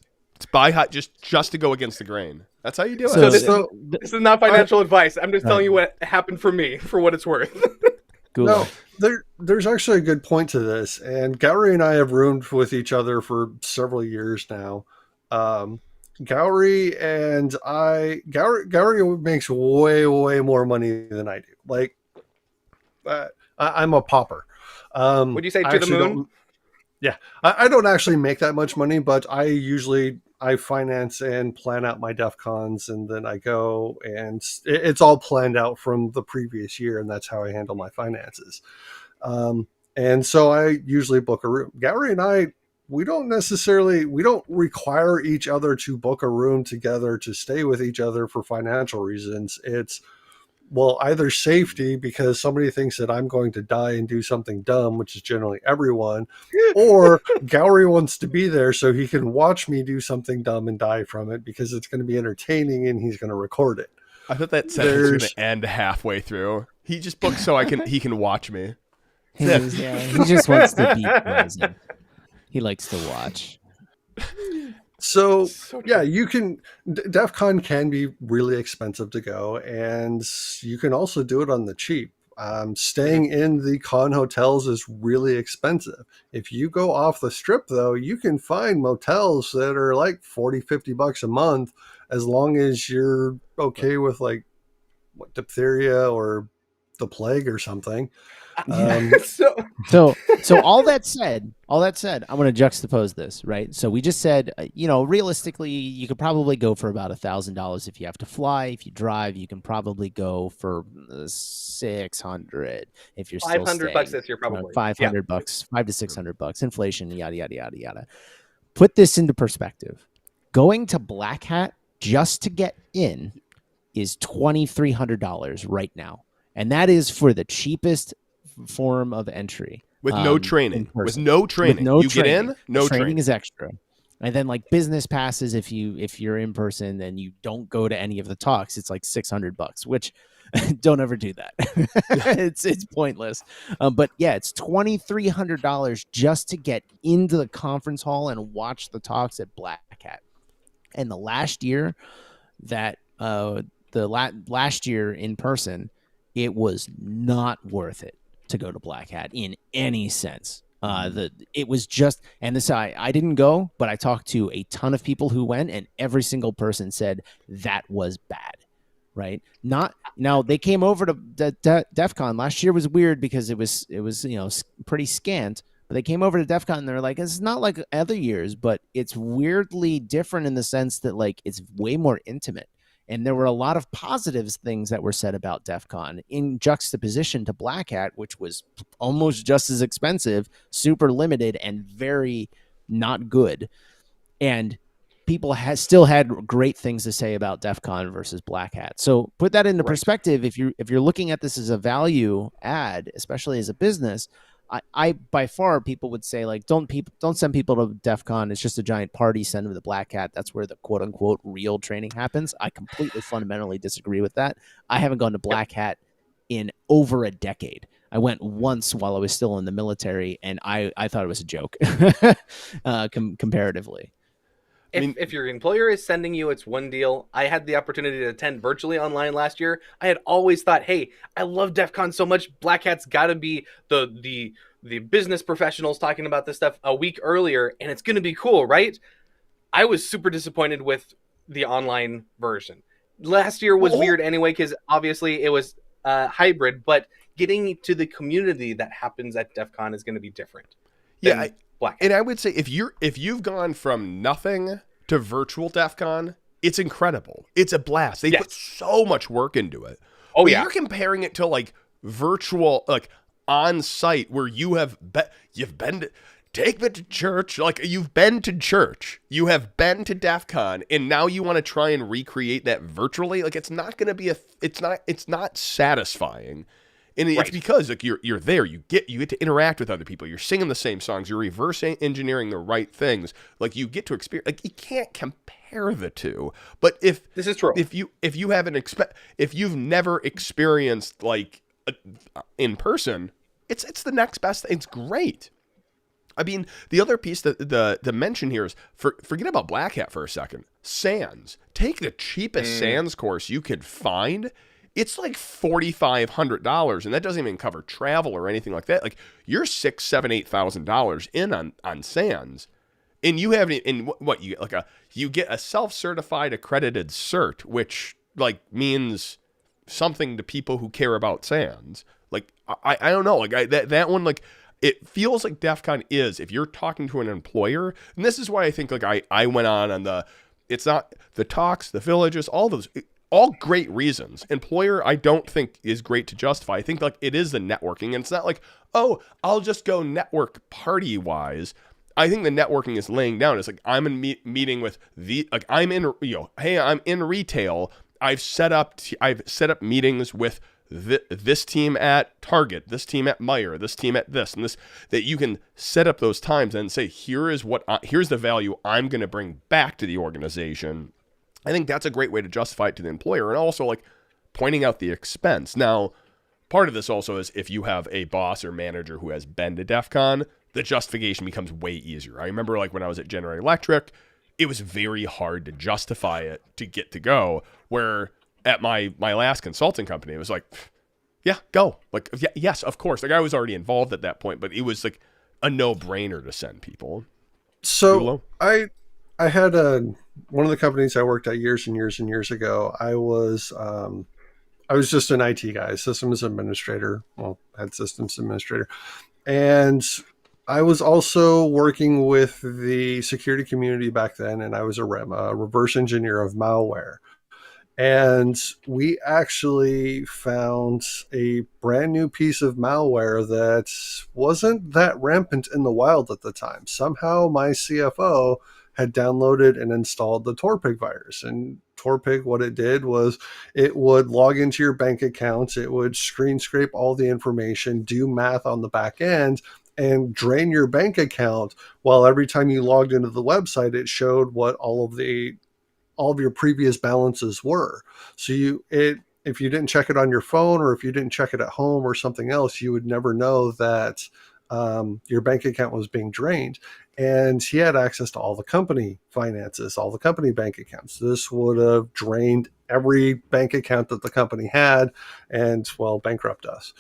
buy high just to go against the grain. That's how you do it. So this is not financial advice. I'm just telling you what happened for me for what it's worth. Cool. No, there's actually a good point to this, and Gowrie and I have roomed with each other for several years now. Gowrie makes way more money than I do. Like, I'm a pauper. Would you say to the moon? Yeah, I don't actually make that much money, but I finance and plan out my DEF CONs, and then I go, and it's all planned out from the previous year, and that's how I handle my finances. And so I usually book a room. Gowrie and I, we don't require each other to book a room together to stay with each other for financial reasons. It's, either safety because somebody thinks that I'm going to die and do something dumb, which is generally everyone, or Gowrie wants to be there so he can watch me do something dumb and die from it because it's going to be entertaining and he's going to record it. I thought that sentence was going to end halfway through. He just booked so he can watch me. He just wants to be present. He likes to watch. So yeah, you can. DEF CON can be really expensive to go, and you can also do it on the cheap. Staying in the con hotels is really expensive. If you go off the strip, though, you can find motels that are like $40-50 a month, as long as you're okay with like diphtheria or the plague or something. So all that said, I'm going to juxtapose this, right? So we just said, realistically, you could probably go for about $1,000 if you have to fly. If you drive, you can probably go for $600 if you're still $500 this year, probably $500, $500 to $600, inflation, yada yada yada yada. Put this into perspective. Going to Black Hat just to get in is $2,300 right now, and that is for the cheapest form of entry with no training. With no training, you get in. No training is extra, and then like business passes. If you're in person, then you don't go to any of the talks. It's like $600, which don't ever do that. It's pointless. But yeah, it's $2,300 just to get into the conference hall and watch the talks at Black Hat. And the last year that last year in person, it was not worth it to go to Black Hat in any sense. It was just, and this I didn't go, but I talked to a ton of people who went, and every single person said that was bad. Right? Now they came over to DEF CON last year. Was weird because it was pretty scant. But they came over to DEF CON and they're like, it's not like other years, but it's weirdly different in the sense that like it's way more intimate. And there were a lot of positives things that were said about DEF CON in juxtaposition to Black Hat, which was almost just as expensive, super limited, and very not good. And people still had great things to say about DEF CON versus Black Hat. So put that into perspective. If you're looking at this as a value add, especially as a business, I by far people would say like don't send people to DEF CON. It's just a giant party. Send them to Black Hat. That's where the quote unquote real training happens. I completely fundamentally disagree with that. I haven't gone to Black Hat in over a decade. I went once while I was still in the military, and I thought it was a joke comparatively. If your employer is sending you, it's one deal. I had the opportunity to attend virtually online last year. I had always thought, hey, I love DEF CON so much. Black Hat's got to be the business professionals talking about this stuff a week earlier, and it's going to be cool, right? I was super disappointed with the online version. Last year was weird anyway, because obviously it was hybrid, but getting to the community that happens at DEF CON is going to be different. Yeah, and I would say if you've gone from nothing to virtual DEF CON, it's incredible. It's a blast. They put so much work into it. Oh, but yeah. You're comparing it to like virtual, like on site where you've been to, take me to church. Like you've been to church, you have been to DEF CON, and now you want to try and recreate that virtually. Like it's not going to be it's not satisfying. And it's because like you're there, you get to interact with other people. You're singing the same songs. You're reverse engineering the right things. Like you get to experience. Like you can't compare the two. But if this is true, if you haven't if you've never experienced like in person, it's the next best. It's great. I mean, the other piece that the mention here is forget about Black Hat for a second. SANS. Take the cheapest SANS course you could find. It's like $4,500, and that doesn't even cover travel or anything like that. Like you're $6,000, $7,000, $8,000 in on SANS, and you haven't. And what you get you get a self-certified accredited cert, which like means something to people who care about SANS. Like I don't know, like that one like. It feels like DEF CON is, if you're talking to an employer, and this is why I think like I went on it's not the talks, the villages, all those, all great reasons. Employer, I don't think is great to justify. I think like it is the networking, and it's not like, oh, I'll just go network party wise. I think the networking is laying down. It's like I'm in meeting with I'm in, hey, I'm in retail. I've set up meetings with this team at Target, this team at Meijer, this team at this, and this, that you can set up those times and say, here's the value I'm going to bring back to the organization. I think that's a great way to justify it to the employer, and also like pointing out the expense. Now, part of this also is if you have a boss or manager who has been to DEF CON, the justification becomes way easier. I remember like when I was at General Electric, it was very hard to justify it to get to go, where at my last consulting company, it was like, yeah, go. Like, yeah, yes, of course. Like I was already involved at that point, but it was like a no-brainer to send people. So I had one of the companies I worked at years and years and years ago. I was just an IT guy, systems administrator. Well, had systems administrator, and I was also working with the security community back then, and I was a reverse engineer of malware. And we actually found a brand new piece of malware that wasn't that rampant in the wild at the time. Somehow my CFO had downloaded and installed the Torpig virus. And Torpig, what it did was it would log into your bank accounts, it would screen scrape all the information, do math on the back end, and drain your bank account, while every time you logged into the website, it showed what all of your previous balances were. So if you didn't check it on your phone, or if you didn't check it at home or something else, you would never know that your bank account was being drained. And he had access to all the company finances, all the company bank accounts. This would have drained every bank account that the company had and, well, bankrupt us.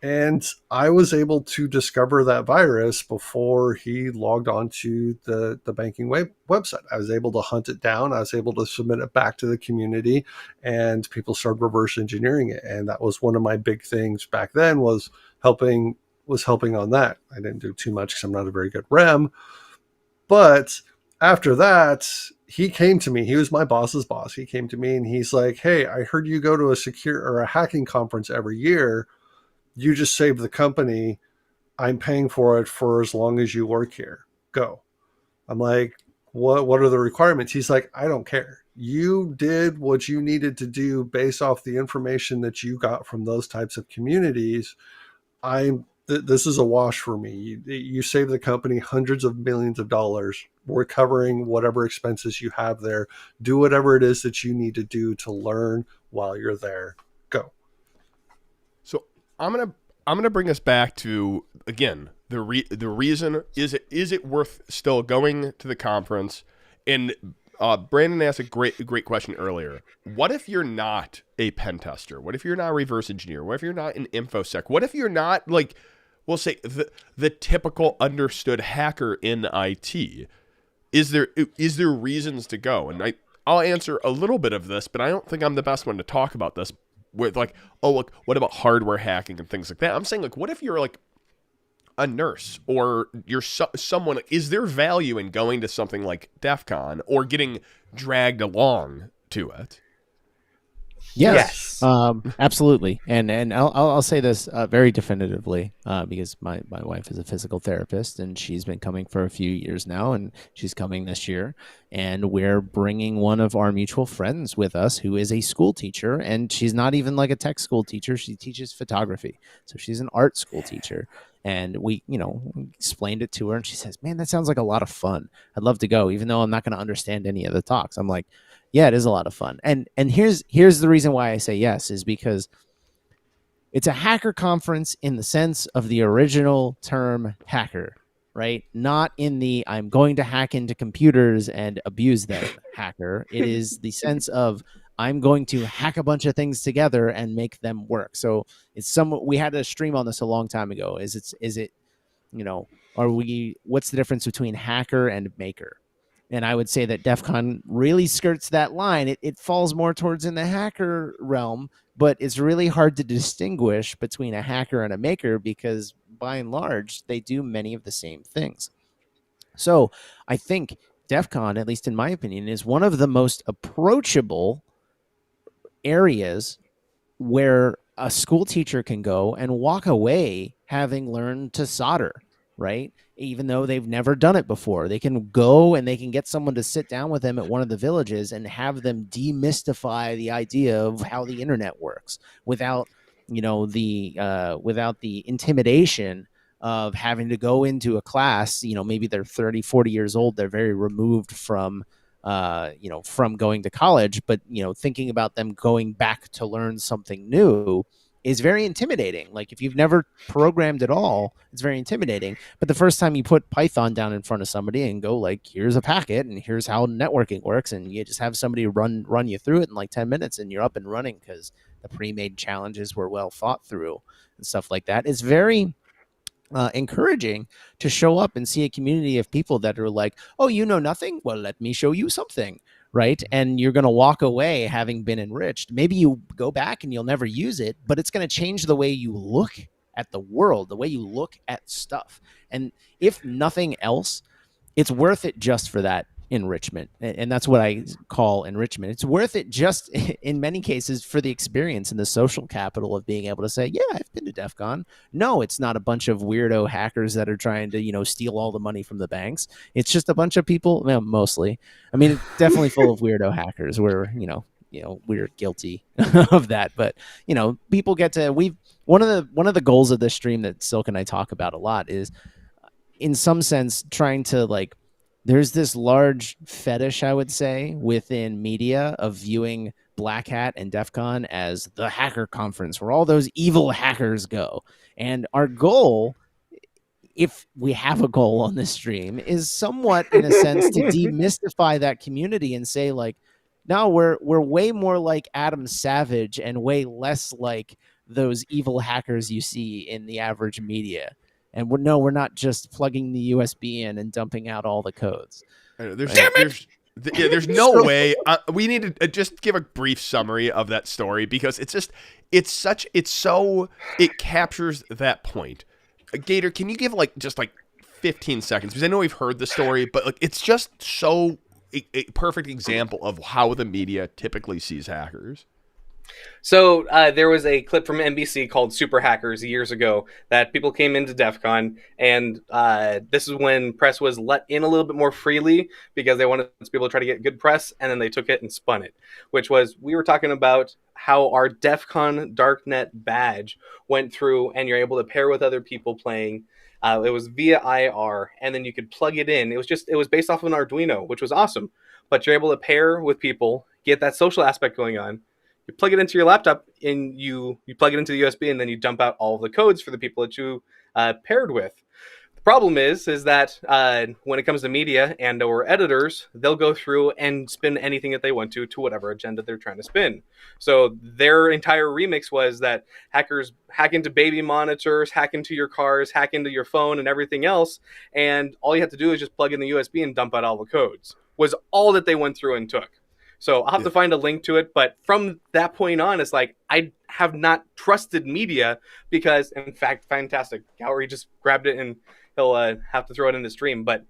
And I was able to discover that virus before he logged on to the banking website. I was able to hunt it down. I was able to submit it back to the community, and people started reverse engineering it. And that was one of my big things back then, was helping on that. I didn't do too much because I'm not a very good REM. But after that, he came to me. He was my boss's boss. He came to me and he's like, hey, I heard you go to a hacking conference every year. You just saved the company. I'm paying for it for as long as you work here. Go. I'm like, what are the requirements? He's like, I don't care. You did what you needed to do based off the information that you got from those types of communities. This is a wash for me. You save the company hundreds of millions of dollars. We're covering whatever expenses you have there. Do whatever it is that you need to do to learn while you're there. Go. So I'm gonna bring us back to, again, the reason is it worth still going to the conference? And Brandon asked a great question earlier. What if you're not a pen tester? What if you're not a reverse engineer? What if you're not an infosec? What if you're not, like, we'll say the typical understood hacker in IT? Is there reasons to go? And I'll answer a little bit of this, but I don't think I'm the best one to talk about this. With like, oh, look, what about hardware hacking and things like that? I'm saying, like, what if you're like a nurse or you're someone? Is there value in going to something like DEF CON or getting dragged along to it? Yes. Absolutely. And I'll say this very definitively because my wife is a physical therapist and she's been coming for a few years now, and she's coming this year. And we're bringing one of our mutual friends with us who is a school teacher, and she's not even like a tech school teacher. She teaches photography. So she's an art school teacher. And we, explained it to her, and she says, man, that sounds like a lot of fun. I'd love to go, even though I'm not going to understand any of the talks. I'm like, yeah, it is a lot of fun. And here's the reason why I say yes, is because it's a hacker conference in the sense of the original term hacker, right? Not in the I'm going to hack into computers and abuse them hacker. It is the sense of I'm going to hack a bunch of things together and make them work. So it's we had a stream on this a long time ago. Is it, what's the difference between hacker and maker? And I would say that DEF CON really skirts that line. It falls more towards in the hacker realm, but it's really hard to distinguish between a hacker and a maker because by and large, they do many of the same things. So I think DEF CON, at least in my opinion, is one of the most approachable areas where a school teacher can go and walk away having learned to solder, right? Even though they've never done it before, they can go and they can get someone to sit down with them at one of the villages and have them demystify the idea of how the internet works without, without the intimidation of having to go into a class. Maybe they're 30, 40 years old. They're very removed from going to college, but, thinking about them going back to learn something new is very intimidating. Like if you've never programmed at all, it's very intimidating. But the first time you put Python down in front of somebody and go like, here's a packet and here's how networking works, and you just have somebody run you through it in like 10 minutes and you're up and running because the pre-made challenges were well thought through and stuff like that. It's very encouraging to show up and see a community of people that are like, oh, you know nothing? Well, let me show you something. Right. And you're going to walk away having been enriched. Maybe you go back and you'll never use it, but it's going to change the way you look at the world, the way you look at stuff. And if nothing else, it's worth it just for that enrichment. And that's what I call enrichment. It's worth it just in many cases for the experience and the social capital of being able to say, yeah, I've been to DEF CON. No, it's not a bunch of weirdo hackers that are trying to, steal all the money from the banks. It's just a bunch of people, mostly. I mean, it's definitely full of weirdo hackers where, we're guilty of that. But, people get to, one of the goals of this stream that Silk and I talk about a lot is in some sense trying to there's this large fetish, I would say, within media of viewing Black Hat and DEF CON as the hacker conference where all those evil hackers go. And our goal, if we have a goal on this stream, is somewhat, in a sense, to demystify that community and say, no, we're way more like Adam Savage and way less like those evil hackers you see in the average media. And we're not just plugging the USB in and dumping out all the codes. There's no way. We need to just give a brief summary of that story because it captures that point. Gator, can you give just 15 seconds? Because I know we've heard the story, but it's just so a perfect example of how the media typically sees hackers. So there was a clip from NBC called Super Hackers years ago that people came into DEF CON, and this is when press was let in a little bit more freely because they wanted people to try to get good press, and then they took it and spun it, which was, we were talking about how our DEF CON Darknet badge went through, and you're able to pair with other people playing. It was via IR, and then you could plug it in. It was based off of an Arduino, which was awesome, but you're able to pair with people, get that social aspect going on. You plug it into your laptop, and you plug it into the USB, and then you dump out all of the codes for the people that you paired with. The problem is that when it comes to media and or editors, they'll go through and spin anything that they want to whatever agenda they're trying to spin. So their entire remix was that hackers hack into baby monitors, hack into your cars, hack into your phone and everything else, and all you have to do is just plug in the USB and dump out all the codes, was all that they went through and took. So I'll have to find a link to it. But from that point on, it's like, I have not trusted media because, in fact, fantastic. Gowrie just grabbed it, and he'll have to throw it in the stream. But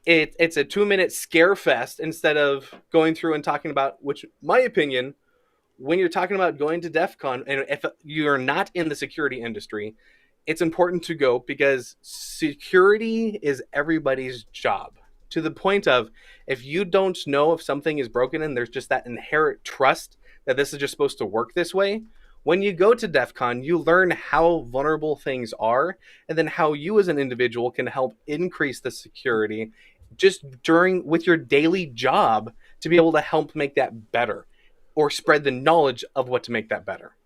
it's a 2-minute scare fest instead of going through and talking about, which, my opinion, when you're talking about going to DEF CON, and if you're not in the security industry, it's important to go because security is everybody's job. To the point of, if you don't know if something is broken and there's just that inherent trust that this is just supposed to work this way, when you go to DEF CON, you learn how vulnerable things are, and then how you as an individual can help increase the security just with your daily job to be able to help make that better or spread the knowledge of what to make that better.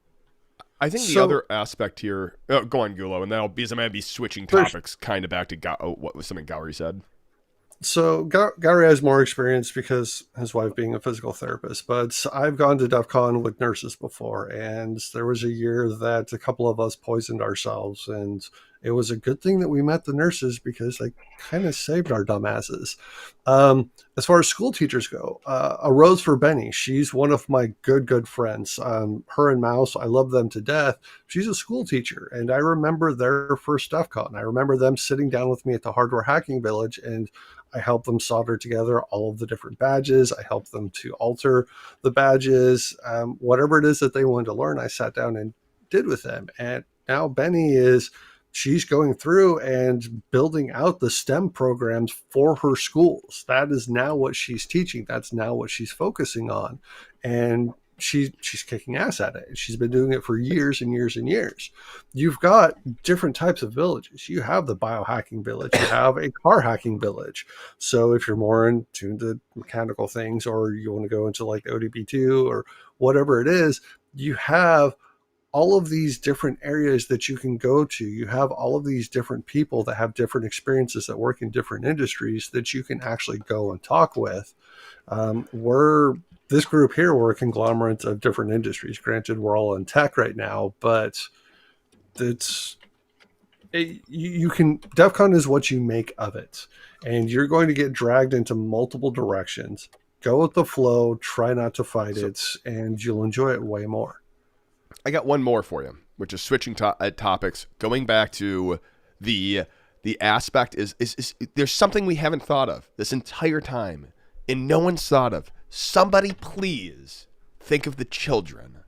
I think the other aspect here, go on, Gulo, and that'll be, I'm going to be switching topics kind of back to what was something Gowrie said. So Gowrie has more experience because his wife being a physical therapist, but I've gone to DEF CON with nurses before, and there was a year that a couple of us poisoned ourselves, and it was a good thing that we met the nurses because they kind of saved our dumb asses. As far as school teachers go, a rose for Benny. She's one of my good friends. Her and Mouse, I love them to death. She's a school teacher, and I remember their first DEF CON. I remember them sitting down with me at the Hardware Hacking Village, and I helped them solder together all of the different badges. I helped them to alter the badges. Whatever it is that they wanted to learn, I sat down and did with them. And now Benny she's going through and building out the STEM programs for her schools. That is now what she's teaching. That's now what she's focusing on. And she's kicking ass at it. She's been doing it for years and years and years. You've got different types of villages. You have the biohacking village. You have a car hacking village. So if you're more in tune to mechanical things, or you want to go into like ODB2 or whatever it is, you have all of these different areas that you can go to. You have all of these different people that have different experiences that work in different industries that you can actually go and talk with. This group here, we're a conglomerate of different industries. Granted, we're all in tech right now, but DEF CON is what you make of it. And you're going to get dragged into multiple directions. Go with the flow, try not to fight it, and you'll enjoy it way more. I got one more for you, which is switching topics. Going back to the aspect is there's something we haven't thought of this entire time, and no one's thought of. Somebody please think of the children.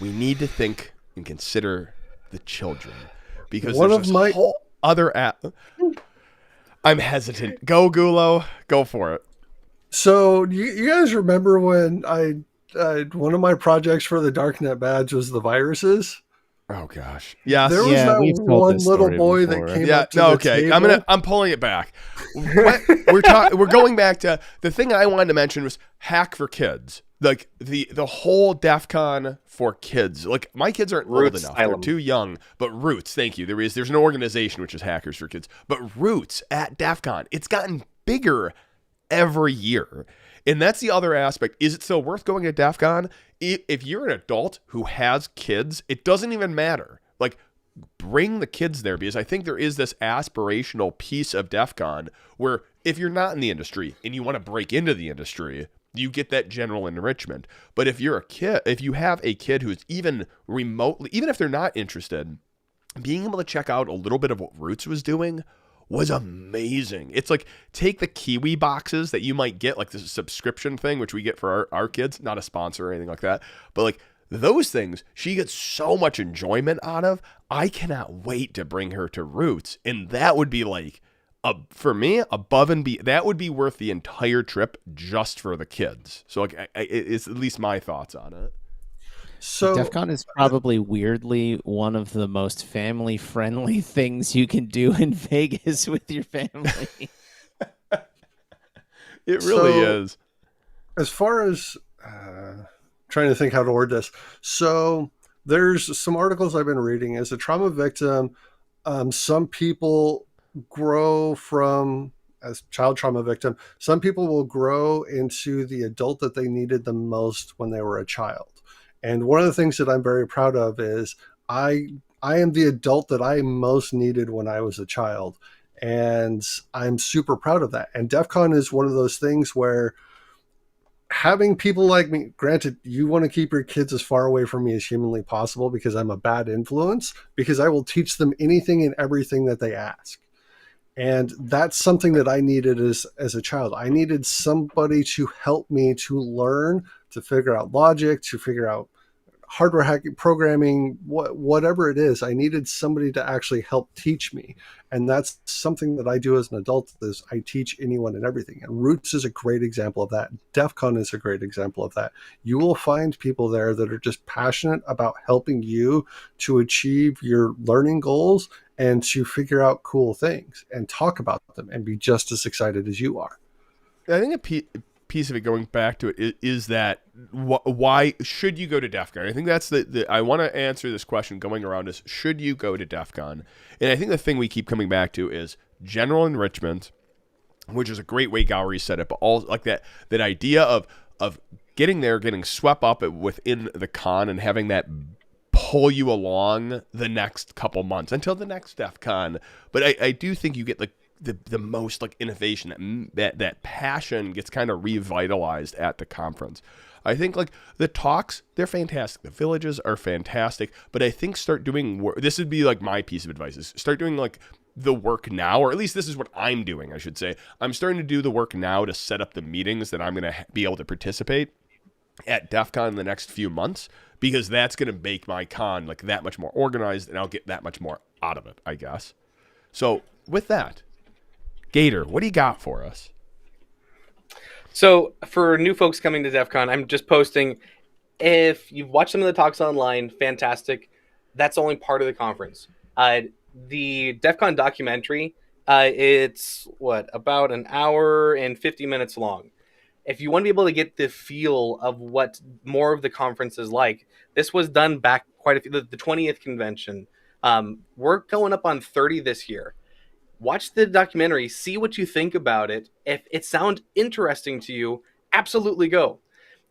We need to think and consider the children, because there's this whole other I'm hesitant. Go, Gulo. Go for it. So you guys remember when one of my projects for the Darknet badge was the viruses? Oh gosh. Yes. There was that one little boy that came up to the table. I'm pulling it back. We're going back to the thing I wanted to mention was hack for kids. Like the whole DEF CON for kids. Like my kids aren't old enough. They're too young. But Roots, thank you. There's an organization which is Hackers for Kids. But Roots at DEF CON, it's gotten bigger every year. And that's the other aspect. Is it still worth going to DEF CON? If you're an adult who has kids, it doesn't even matter. Like, bring the kids there, because I think there is this aspirational piece of DEF CON where if you're not in the industry and you want to break into the industry, you get that general enrichment. But if you're a kid, if you have a kid who's even remotely, even if they're not interested, being able to check out a little bit of what Roots was doing was amazing. It's like, take the Kiwi boxes that you might get, like this subscription thing, which we get for our kids, not a sponsor or anything like that, but like those things she gets so much enjoyment out of. I cannot wait to bring her to Roots, and that would be like, for me, above and be that would be worth the entire trip just for the kids. So like, it's at least my thoughts on it. So DEF CON is probably weirdly one of the most family-friendly things you can do in Vegas with your family. It really is. As far as trying to think how to word this, so there's some articles I've been reading. As a trauma victim, some people grow from, as child trauma victim, some people will grow into the adult that they needed the most when they were a child. And one of the things that I'm very proud of is I am the adult that I most needed when I was a child. And I'm super proud of that. And DEF CON is one of those things where having people like me, granted, you want to keep your kids as far away from me as humanly possible because I'm a bad influence, because I will teach them anything and everything that they ask. And that's something that I needed as a child. I needed somebody to help me to learn, to figure out logic, to figure out hardware hacking, programming, whatever it is. I needed somebody to actually help teach me. And that's something that I do as an adult, is I teach anyone and everything. And Roots is a great example of that. DEF CON is a great example of that. You will find people there that are just passionate about helping you to achieve your learning goals and to figure out cool things and talk about them and be just as excited as you are. I think piece of it, going back to it, is that why should you go to DEF CON? I think that's the I want to answer this question going around is, should you go to DEF CON? And I think the thing we keep coming back to is general enrichment, which is a great way Gowrie said it, but all like that idea of getting there, getting swept up within the con and having that pull you along the next couple months until the next DEF CON. But I do think you get like the most like innovation, that passion gets kind of revitalized at the conference. I think like the talks, they're fantastic. The villages are fantastic, but I think start doing work. This would be like my piece of advice, is start doing like the work now, or at least this is what I'm doing, I should say. I'm starting to do the work now to set up the meetings that I'm going to be able to participate at DEF CON in the next few months, because that's going to make my con like that much more organized, and I'll get that much more out of it, I guess. So with that, Gator, what do you got for us? So for new folks coming to DEF CON, I'm just posting, if you've watched some of the talks online, fantastic. That's only part of the conference. The DEF CON documentary, it's about an hour and 50 minutes long. If you want to be able to get the feel of what more of the conference is like, this was done back quite a few, the 20th convention. We're going up on 30 this year. Watch the documentary, see what you think about it. If it sounds interesting to you, absolutely go.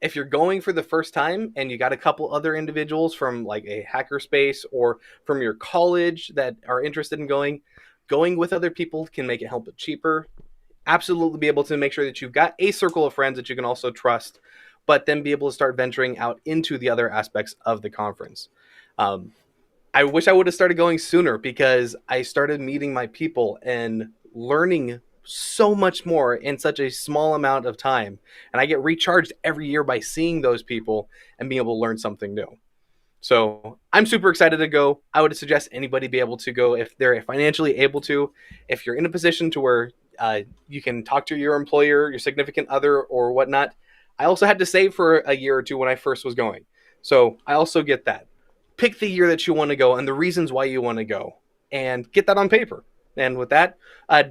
If you're going for the first time and you got a couple other individuals from like a hackerspace or from your college that are interested in going with other people can make it help it cheaper. Absolutely be able to make sure that you've got a circle of friends that you can also trust, but then be able to start venturing out into the other aspects of the conference. I wish I would have started going sooner, because I started meeting my people and learning so much more in such a small amount of time. And I get recharged every year by seeing those people and being able to learn something new. So I'm super excited to go. I would suggest anybody be able to go if they're financially able to. If you're in a position to where you can talk to your employer, your significant other, or whatnot. I also had to save for a year or two when I first was going. So I also get that. Pick the year that you want to go and the reasons why you want to go, and get that on paper. And with that,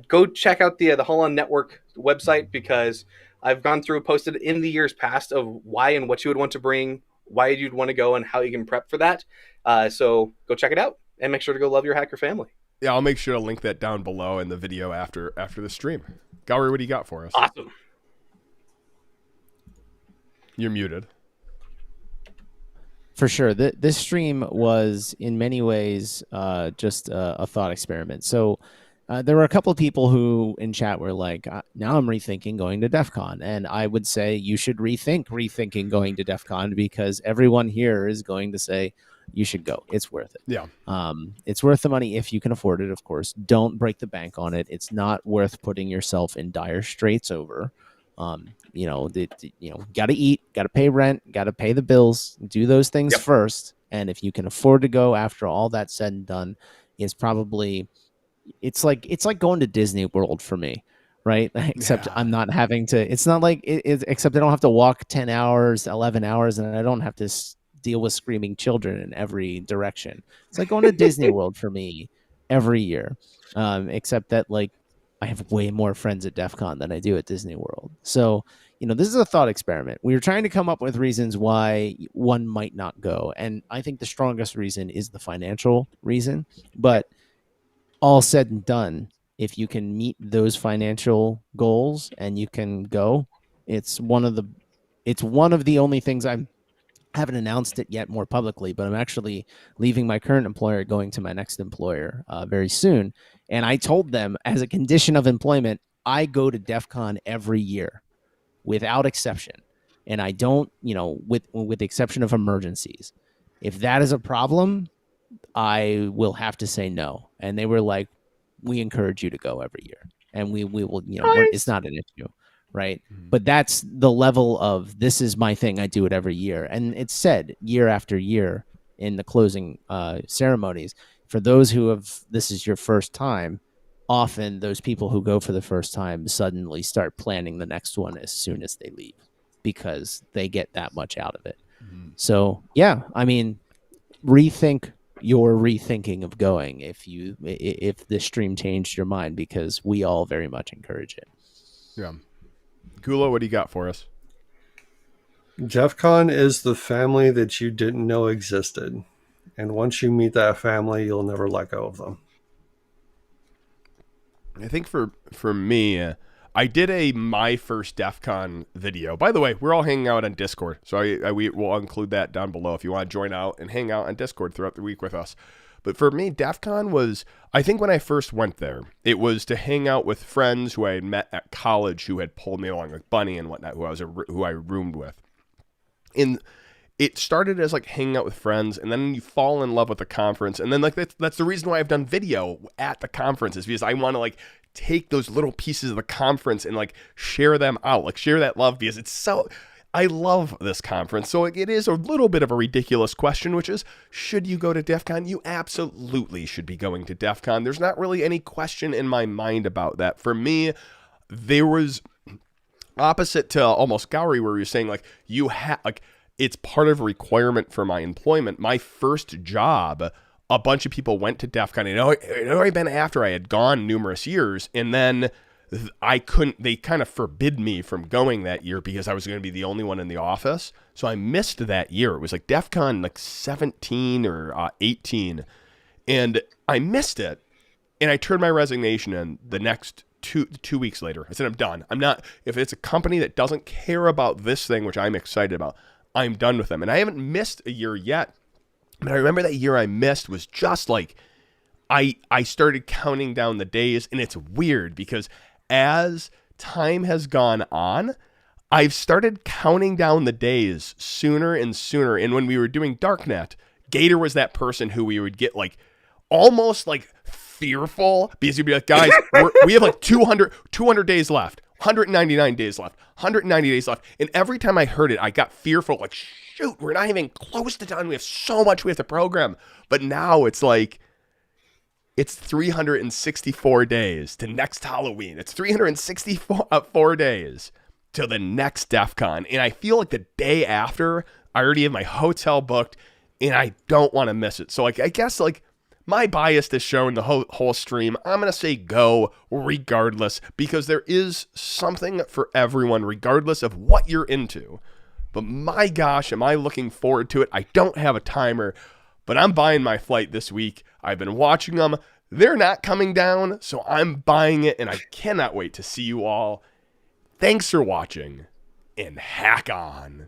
go check out the Hull On Network website, because I've gone through, posted in the years past of why and what you would want to bring, why you'd want to go, and how you can prep for that. So go check it out, and make sure to go love your hacker family. Yeah, I'll make sure to link that down below in the video after the stream. Gowrie, what do you got for us? Awesome. You're muted. For sure. This stream was in many ways just a thought experiment. So there were a couple of people who in chat were like, now I'm rethinking going to DEF CON. And I would say you should rethinking going to DEF CON, because everyone here is going to say you should go. It's worth it. Yeah. It's worth the money if you can afford it, of course. Don't break the bank on it. It's not worth putting yourself in dire straits over. Got to eat, got to pay rent, got to pay the bills, do those things Yep. first. And if you can afford to go after all that's said and done, is probably it's like going to Disney World for me, right? Except Yeah. I'm not having to. It's not like except I don't have to walk 10 hours, 11 hours, and I don't have to deal with screaming children in every direction. It's like going to Disney World for me every year, except that like I have way more friends at DEF CON than I do at Disney World. So this is a thought experiment. We were trying to come up with reasons why one might not go, and I think the strongest reason is the financial reason, but all said and done, if you can meet those financial goals and you can go, it's one of the only things I haven't announced it yet more publicly, but I'm actually leaving my current employer, going to my next employer very soon. And I told them, as a condition of employment, I go to DEF CON every year without exception. And I don't, with the exception of emergencies. If that is a problem, I will have to say no. And they were like, we encourage you to go every year. And we will, it's not an issue. Right. Mhm. But that's the level of, this is my thing. I do it every year. And it's said year after year in the closing ceremonies, for those who this is your first time, often those people who go for the first time suddenly start planning the next one as soon as they leave because they get that much out of it. Mhm. So, yeah, I mean, rethink your rethinking of going if this stream changed your mind, because we all very much encourage it. Yeah. Gula, what do you got for us? DEF CON is the family that you didn't know existed. And once you meet that family, you'll never let go of them. I think for me, I did my first DEF CON video. By the way, we're all hanging out on Discord, so we will include that down below if you want to join out and hang out on Discord throughout the week with us. But for me, DEF CON was, I think when I first went there, it was to hang out with friends who I had met at college who had pulled me along, like Bunny and whatnot, who I roomed with. And it started as like hanging out with friends, and then you fall in love with the conference, and then like that's the reason why I've done video at the conference, is because I want to like take those little pieces of the conference and like share them out, like share that love, because I love this conference. So it is a little bit of a ridiculous question, which is, should you go to DEF CON? You absolutely should be going to DEF CON. There's not really any question in my mind about that. For me, there was opposite to almost Gowrie, where you're saying like it's part of a requirement for my employment. My first job, a bunch of people went to DEF CON. It had already been after I had gone numerous years, and then they kind of forbid me from going that year because I was going to be the only one in the office. So I missed that year. It was like DEF CON like 17 or 18, and I missed it. And I turned my resignation in the next two weeks later. I said, I'm done. I'm not, if it's a company that doesn't care about this thing, which I'm excited about, I'm done with them. And I haven't missed a year yet. But I remember that year I missed was just like, I started counting down the days, and it's weird because as time has gone on, I've started counting down the days sooner and sooner. And when we were doing Darknet, Gator was that person who we would get like almost like fearful, because you'd be like, guys, we have like 200 days left, 199 days left, 190 days left. And every time I heard it, I got fearful, like, shoot, we're not even close to done. We have so much we have to program. But now it's like, it's 364 days to next Halloween. It's 364 days till the next DEF CON. And I feel like the day after, I already have my hotel booked, and I don't want to miss it. So like, I guess like my bias is shown the whole stream. I'm going to say go regardless, because there is something for everyone, regardless of what you're into. But my gosh, am I looking forward to it. I don't have a timer, but I'm buying my flight this week. I've been watching them. They're not coming down, so I'm buying it, and I cannot wait to see you all. Thanks for watching, and hack on.